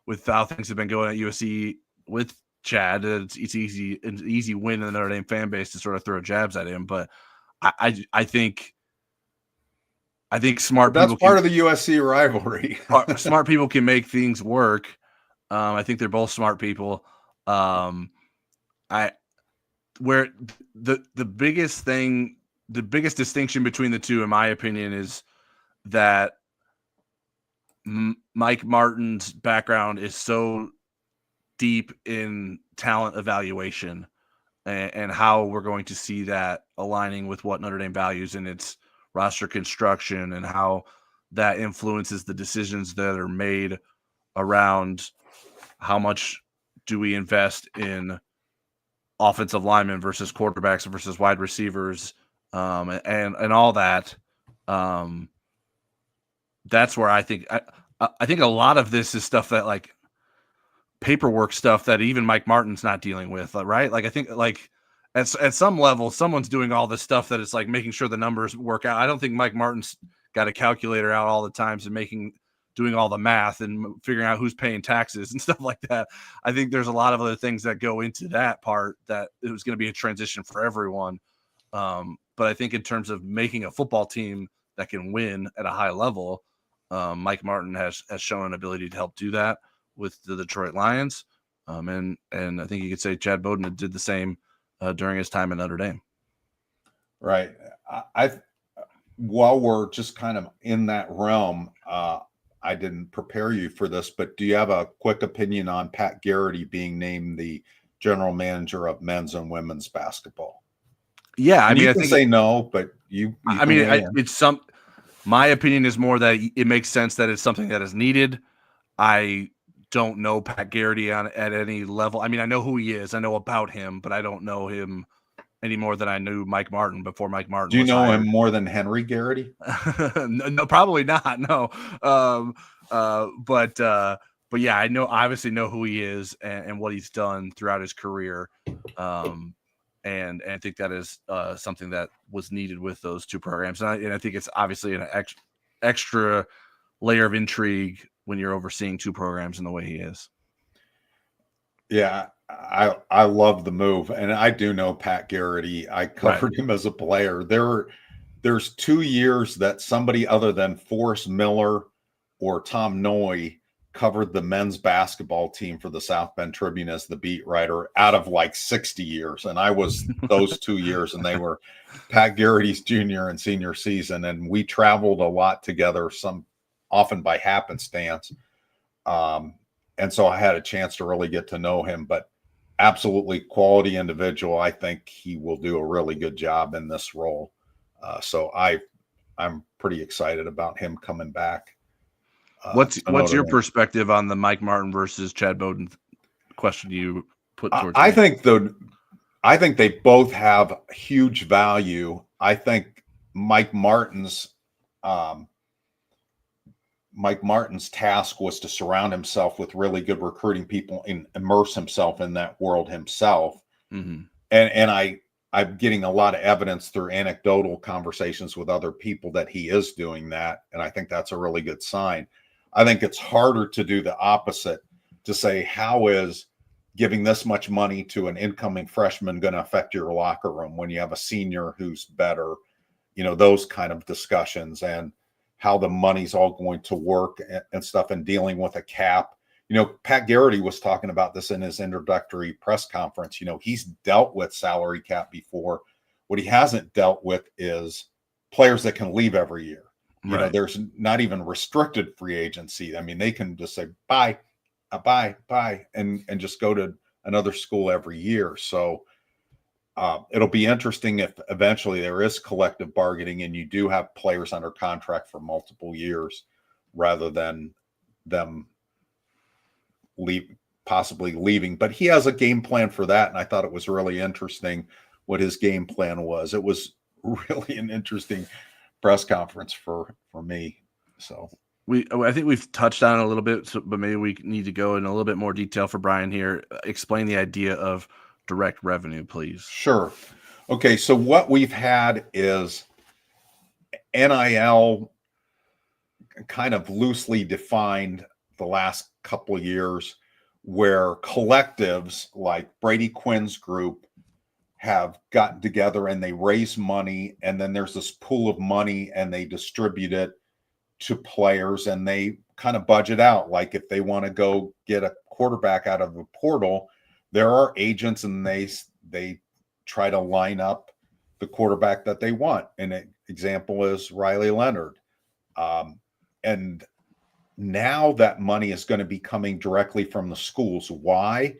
with how things have been going at USC with Chad, it's an easy win in the Notre Dame fan base to sort of throw jabs at him. But I think smart That's people part of the USC rivalry. smart people can make things work. I think they're both smart people. Where the biggest distinction between the two, in my opinion, is that Mike Martin's background is so deep in talent evaluation and how we're going to see that aligning with what Notre Dame values in its roster construction and how that influences the decisions that are made around how much do we invest in offensive linemen versus quarterbacks versus wide receivers, and all that. That's where I think a lot of this is stuff that, like, paperwork stuff that even Mike Martin's not dealing with, right? Like, I think, like, at some level, someone's doing all this stuff that it's like making sure the numbers work out. I don't think Mike Martin's got a calculator out all the times and doing all the math and figuring out who's paying taxes and stuff like that. I think there's a lot of other things that go into that part that it was going to be a transition for everyone. But I think in terms of making a football team that can win at a high level, Mike Martin has shown an ability to help do that with the Detroit Lions. And I think you could say Chad Bowden did the same during his time at Notre Dame. Right. While we're just kind of in that realm, I didn't prepare you for this, but do you have a quick opinion on Pat Garrity being named the general manager of men's and women's basketball? Yeah, I mean, you can say no, but my opinion is more that it makes sense that it's something that is needed. I don't know Pat Garrity at any level. I mean, I know who he is. I know about him, but I don't know him any more than I knew Mike Martin before Mike Martin. Do you know him more than Henry Garrity? No, probably not. No. But yeah, obviously know who he is and what he's done throughout his career. And I think that is something that was needed with those two programs. And I think it's obviously an extra layer of intrigue when you're overseeing two programs in the way he is. Yeah, I love the move. And I do know Pat Garrity. I covered him as a player. There's 2 years that somebody other than Forrest Miller or Tom Noy covered the men's basketball team for the South Bend Tribune as the beat writer out of like 60 years. And I was those 2 years, and they were Pat Garrity's junior and senior season. And we traveled a lot together, often by happenstance. And so I had a chance to really get to know him, but absolutely quality individual. I think he will do a really good job in this role. So I'm pretty excited about him coming back. What's your perspective on the Mike Martin versus Chad Bowden question you put towards me? I think they both have huge value. I think Mike Martin's task was to surround himself with really good recruiting people and immerse himself in that world himself. Mm-hmm. And I'm getting a lot of evidence through anecdotal conversations with other people that he is doing that. And I think that's a really good sign. I think it's harder to do the opposite, to say, how is giving this much money to an incoming freshman going to affect your locker room when you have a senior who's better? Those kind of discussions, and how the money's all going to work and stuff, and dealing with a cap. Pat Garrity was talking about this in his introductory press conference. He's dealt with salary cap before. What he hasn't dealt with is players that can leave every year. Right. There's not even restricted free agency. I mean, they can just say, bye, and just go to another school every year. So it'll be interesting if eventually there is collective bargaining and you do have players under contract for multiple years, rather than them possibly leaving. But he has a game plan for that, and I thought it was really interesting what his game plan was. It was really an interesting press conference for me. So I think we've touched on it a little bit, but maybe we need to go in a little bit more detail for Brian here. Explain the idea of direct revenue, please. Sure. Okay, so what we've had is NIL kind of loosely defined the last couple of years, where collectives like Brady Quinn's group have gotten together and they raise money, and then there's this pool of money and they distribute it to players, and they kind of budget out. Like if they want to go get a quarterback out of a portal, there are agents, and they try to line up the quarterback that they want. An example is Riley Leonard. And now that money is going to be coming directly from the schools. Why?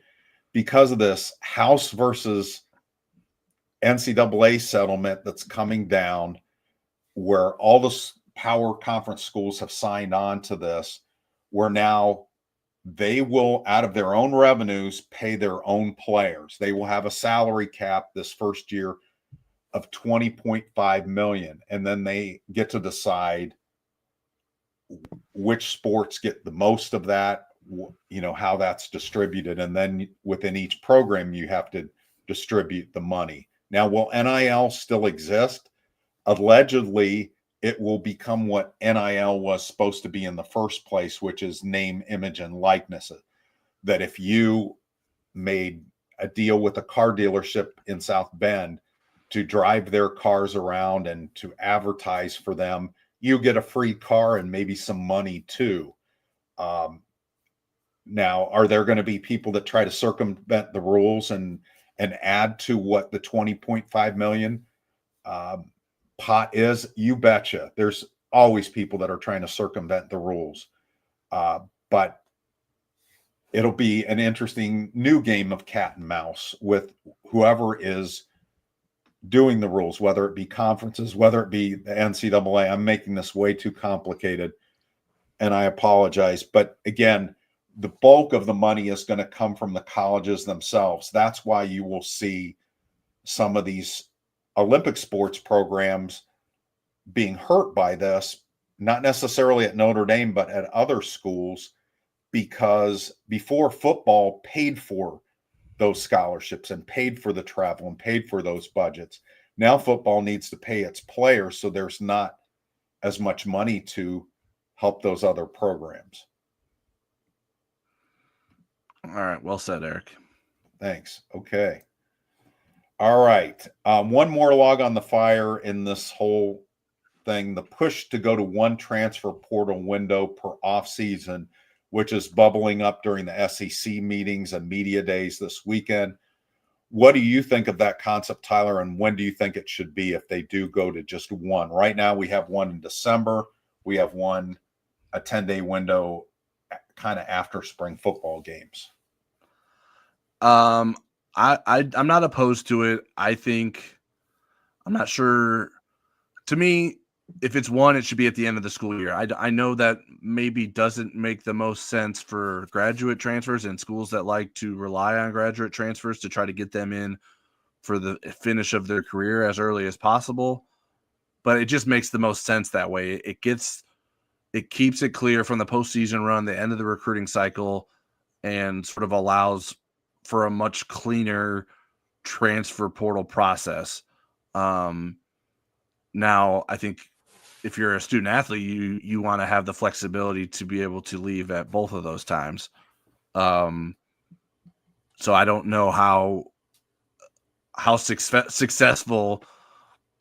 Because of this House versus NCAA settlement that's coming down, where all the power conference schools have signed on to this, where now they will, out of their own revenues, pay their own players. They will have a salary cap this first year of $20.5 million, and then they get to decide which sports get the most of that, how that's distributed. And then within each program, you have to distribute the money. Now, will NIL still exist? Allegedly, it will become what NIL was supposed to be in the first place, which is name, image, and likeness. That if you made a deal with a car dealership in South Bend to drive their cars around and to advertise for them, you get a free car and maybe some money too. Now, are there going to be people that try to circumvent the rules and add to what the $20.5 million pot is? You betcha. There's always people that are trying to circumvent the rules. But it'll be an interesting new game of cat and mouse with whoever is doing the rules, whether it be conferences, whether it be the NCAA. I'm making this way too complicated, and I apologize. But again, the bulk of the money is going to come from the colleges themselves. That's why you will see some of these Olympic sports programs being hurt by this, not necessarily at Notre Dame, but at other schools, because before, football paid for those scholarships and paid for the travel and paid for those budgets. Now football needs to pay its players, so there's not as much money to help those other programs. All right. Well said, Eric. Thanks. Okay. All right. One more log on the fire in this whole thing: the push to go to one transfer portal window per offseason, which is bubbling up during the SEC meetings and media days this weekend. What do you think of that concept, Tyler, and when do you think it should be if they do go to just one? Right now, we have one in December. We have one, a 10-day window kind of after spring football games. I'm not opposed to it. I'm not sure. To me, if it's one, it should be at the end of the school year. I know that maybe doesn't make the most sense for graduate transfers and schools that like to rely on graduate transfers to try to get them in for the finish of their career as early as possible. but it just makes the most sense that way. It keeps it clear from the postseason run, the end of the recruiting cycle, and sort of allows for a much cleaner transfer portal process. Now, I think if you're a student athlete, you want to have the flexibility to be able to leave at both of those times. So I don't know how successful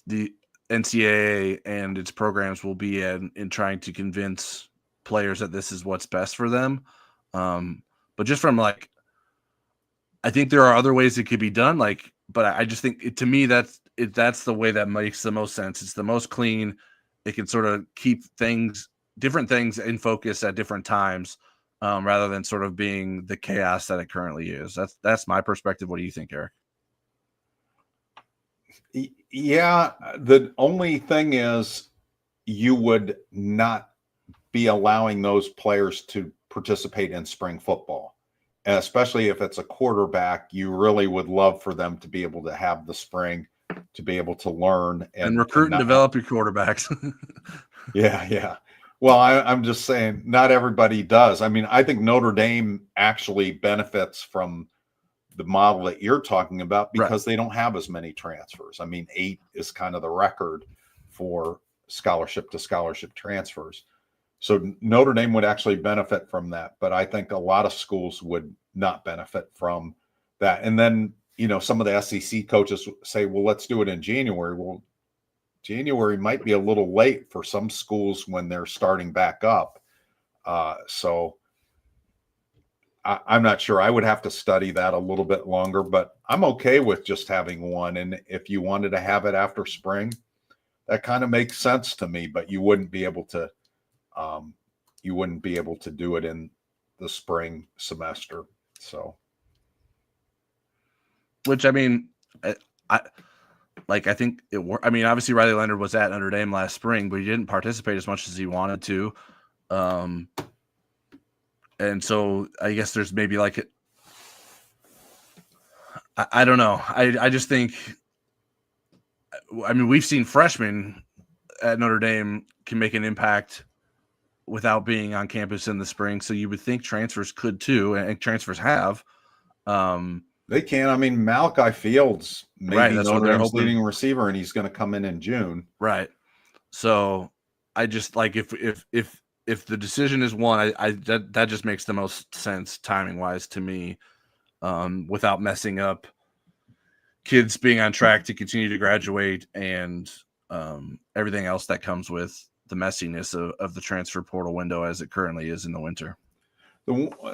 the NCAA and its programs will be in trying to convince players that this is what's best for them. But just from like, I think there are other ways it could be done. Like, but I just think to me, that's the way that makes the most sense. It's the most clean. It can sort of keep different things in focus at different times, rather than sort of being the chaos that it currently is. That's my perspective. What do you think, Eric? Yeah, the only thing is you would not be allowing those players to participate in spring football, and especially if it's a quarterback. You really would love for them to be able to have the spring to be able to learn and recruit and develop your quarterbacks. Yeah. Well, I'm just saying not everybody does. I mean, I think Notre Dame actually benefits from the model that you're talking about because they don't have as many transfers. I mean, 8 is kind of the record for scholarship to scholarship transfers. So Notre Dame would actually benefit from that, but I think a lot of schools would not benefit from that. And then, some of the SEC coaches say, well, let's do it in January. Well, January might be a little late for some schools when they're starting back up. So I'm not sure. I would have to study that a little bit longer, but I'm okay with just having one. And if you wanted to have it after spring, that kind of makes sense to me, but you wouldn't be able to do it in the spring semester. So, which, I mean, I think I mean, obviously Riley Leonard was at Notre Dame last spring, but he didn't participate as much as he wanted to. And so I guess there's maybe I don't know. I just think, I mean, we've seen freshmen at Notre Dame can make an impact without being on campus in the spring. So you would think transfers could too, and transfers have. They can. I mean, Malachi Fields, maybe Notre Dame's leading receiver, and he's going to come in June. Right. So I just like if the decision is one, that just makes the most sense timing wise to me, without messing up kids being on track to continue to graduate and everything else that comes with the messiness of the transfer portal window as it currently is in the winter.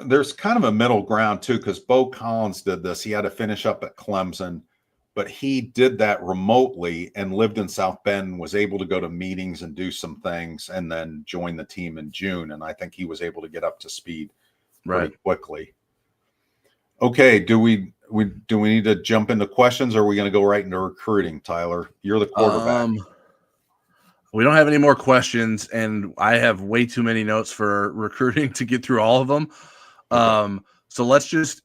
There's kind of a middle ground too, because Bo Collins did this. He had to finish up at Clemson, but he did that remotely and lived in South Bend, was able to go to meetings and do some things, and then join the team in June. And I think he was able to get up to speed pretty quickly. Okay, do we need to jump into questions, or are we going to go right into recruiting, Tyler? You're the quarterback. We don't have any more questions, and I have way too many notes for recruiting to get through all of them. Okay. So let's just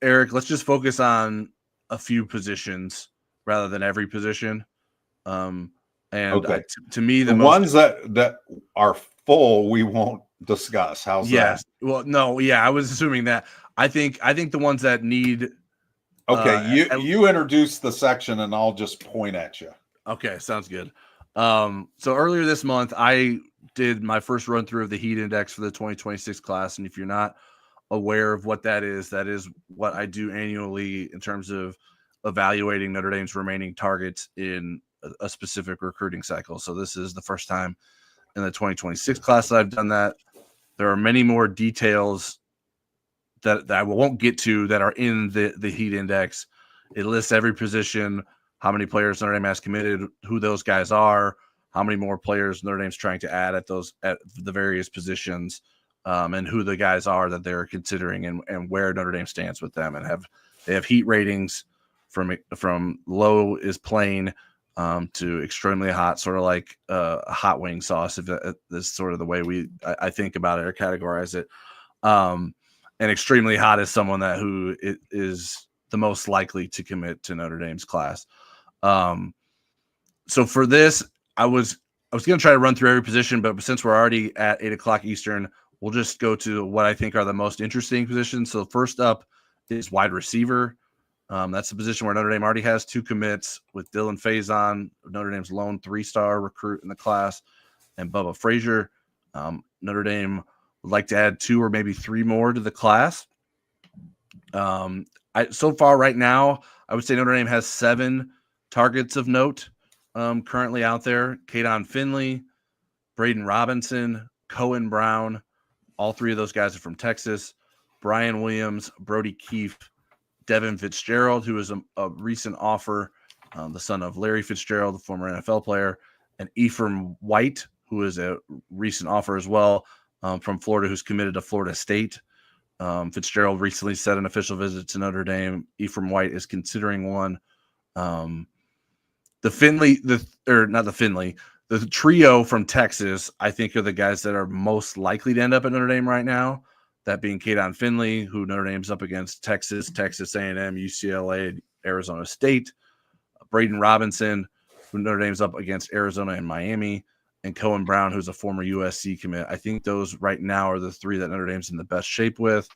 focus on a few positions rather than every position. To me, the ones that are full, we won't discuss. How's that? Well, no, yeah, I was assuming that. I think the ones that need. Okay, you introduce the section, and I'll just point at you. Okay, sounds good. So earlier this month, I did my first run through of the heat index for the 2026 class. And if you're not aware of what that is what I do annually in terms of evaluating Notre Dame's remaining targets in a specific recruiting cycle. So this is the first time in the 2026 class that I've done that. There are many more details that I won't get to that are in the heat index. It lists every position, how many players Notre Dame has committed, who those guys are, how many more players Notre Dame's trying to add at the various positions, and who the guys are that they're considering and where Notre Dame stands with them. And they have heat ratings from low is plain to extremely hot, sort of like a hot wing sauce, if that is sort of the way I think about it or categorize it. And extremely hot is someone who is the most likely to commit to Notre Dame's class. So for this, I was was going to try to run through every position, but since we're already at 8 o'clock Eastern, we'll just go to what I think are the most interesting positions. So first up is wide receiver. That's the position where Notre Dame already has 2 commits, with Dylan Faison, Notre Dame's lone 3-star recruit in the class, and Bubba Frazier. Notre Dame would like to add 2 or maybe 3 more to the class. So far right now, I would say Notre Dame has 7 targets of note currently out there. Kadon Finley, Braden Robinson, Cohen Brown. All 3 of those guys are from Texas. Brian Williams, Brody Keefe, Devin Fitzgerald, who is a recent offer, the son of Larry Fitzgerald, the former NFL player, and Ephraim White, who is a recent offer as well from Florida, who's committed to Florida State. Fitzgerald recently set an official visit to Notre Dame. Ephraim White is considering one. The trio from Texas, I think, are the guys that are most likely to end up at Notre Dame right now. That being Kadon Finley, who Notre Dame's up against Texas, Texas A&M, UCLA, and Arizona State. Braden Robinson, who Notre Dame's up against Arizona and Miami. And Cohen Brown, who's a former USC commit. I think those right now are the 3 that Notre Dame's in the best shape with.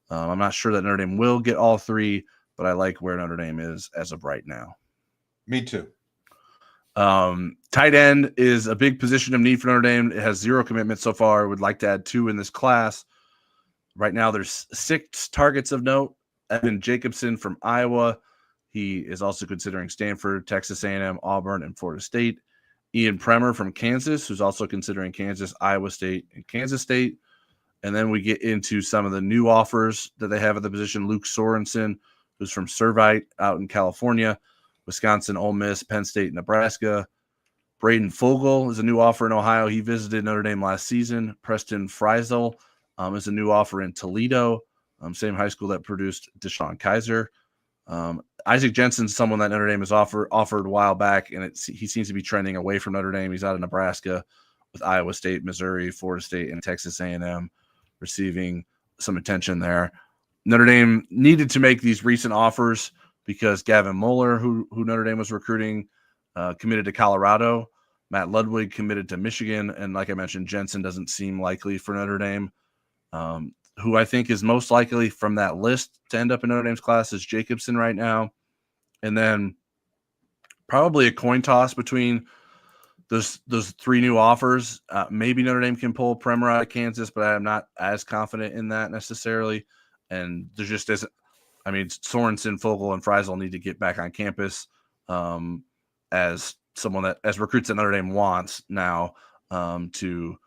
I'm not sure that Notre Dame will get all 3, but I like where Notre Dame is as of right now. Me too. Tight end is a big position of need for Notre Dame. It has 0 commitments so far. Would like to add 2 in this class. Right now, there's 6 targets of note. Evan Jacobson from Iowa. He is also considering Stanford, Texas A&M, Auburn, and Florida State. Ian Premer from Kansas, who's also considering Kansas, Iowa State, and Kansas State. And then we get into some of the new offers that they have at the position. Luke Sorensen, who's from Servite out in California, Wisconsin, Ole Miss, Penn State, Nebraska. Braden Fogel is a new offer in Ohio. He visited Notre Dame last season. Preston Friesel is a new offer in Toledo, same high school that produced Deshaun Kaiser. Isaac Jensen's someone that Notre Dame has offered a while back, and he seems to be trending away from Notre Dame. He's out of Nebraska with Iowa State, Missouri, Florida State, and Texas A&M receiving some attention there. Notre Dame needed to make these recent offers because Gavin Moeller, who Notre Dame was recruiting, committed to Colorado. Matt Ludwig committed to Michigan, and like I mentioned, Jensen doesn't seem likely for Notre Dame. Who I think is most likely from that list to end up in Notre Dame's class is Jacobson right now. And then probably a coin toss between those 3 new offers. Maybe Notre Dame can pull Premer out of Kansas, but I'm not as confident in that necessarily. And there just isn't. I mean, Sorensen, Fogel, and Friesel need to get back on campus as someone that, as recruits that Notre Dame wants now to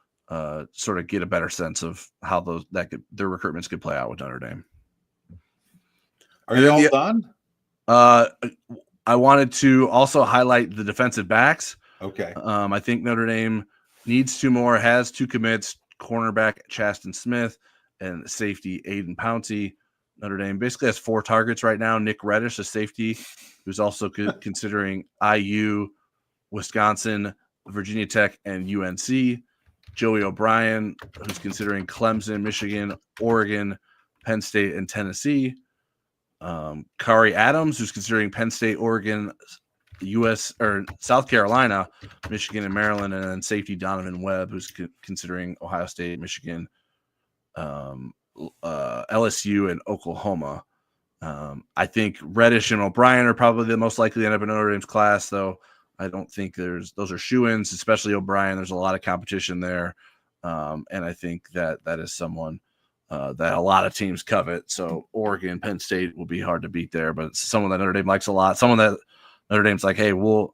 sort of get a better sense of how their recruitments could play out with Notre Dame. Are you all done? I wanted to also highlight the defensive backs. Okay. I think Notre Dame needs 2 more, has 2 commits, cornerback Chasten Smith and safety Aiden Pouncey. Notre Dame basically has 4 targets right now. Nick Reddish, a safety, who's also considering IU, Wisconsin, Virginia Tech, and UNC. Joey O'Brien, who's considering Clemson, Michigan, Oregon, Penn State, and Tennessee. Kari Adams, who's considering Penn State, Oregon, South Carolina, Michigan, and Maryland. And then safety Donovan Webb, who's considering Ohio State, Michigan, LSU, and Oklahoma. I think Reddish and O'Brien are probably the most likely to end up in Notre Dame's class, though. I don't think those are shoo-ins, especially O'Brien. There's a lot of competition there. And I think that is someone that a lot of teams covet. So Oregon, Penn State will be hard to beat there, but it's someone that Notre Dame likes a lot. Someone that Notre Dame's like, hey, we'll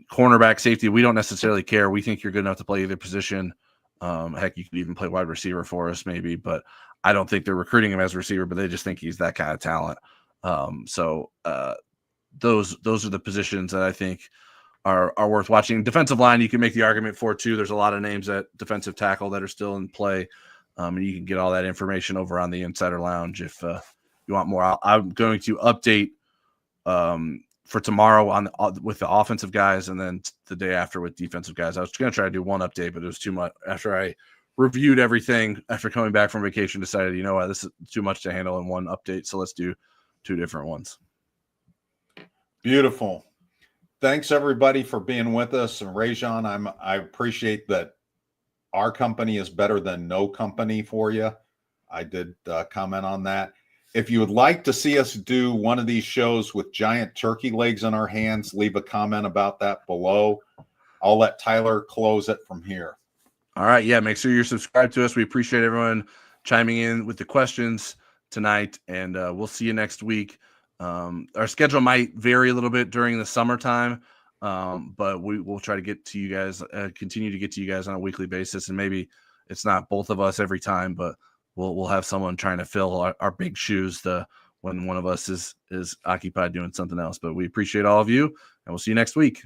cornerback, safety, we don't necessarily care. We think you're good enough to play either position. Heck, you could even play wide receiver for us maybe, but I don't think they're recruiting him as a receiver, but they just think he's that kind of talent. Those are the positions that I think are worth watching. Defensive line, you can make the argument for too. There's a lot of names at defensive tackle that are still in play, and you can get all that information over on the Insider Lounge if you want more. I'm going to update for tomorrow with the offensive guys, and then the day after with defensive guys. I was going to try to do one update, but it was too much. After I reviewed everything after coming back from vacation, decided, you know what, this is too much to handle in one update, so let's do 2 different ones. Beautiful. Thanks everybody for being with us. And Rajon, I appreciate that our company is better than no company for you. I did comment on that. If you would like to see us do one of these shows with giant turkey legs in our hands, leave a comment about that below. I'll let Tyler close it from here. All right. Yeah. Make sure you're subscribed to us. We appreciate everyone chiming in with the questions tonight, and we'll see you next week. Our schedule might vary a little bit during the summertime, but we will try to get to you guys, continue to get to you guys on a weekly basis. And maybe it's not both of us every time, but we'll have someone trying to fill our big shoes when one of us is occupied doing something else. But we appreciate all of you, and we'll see you next week.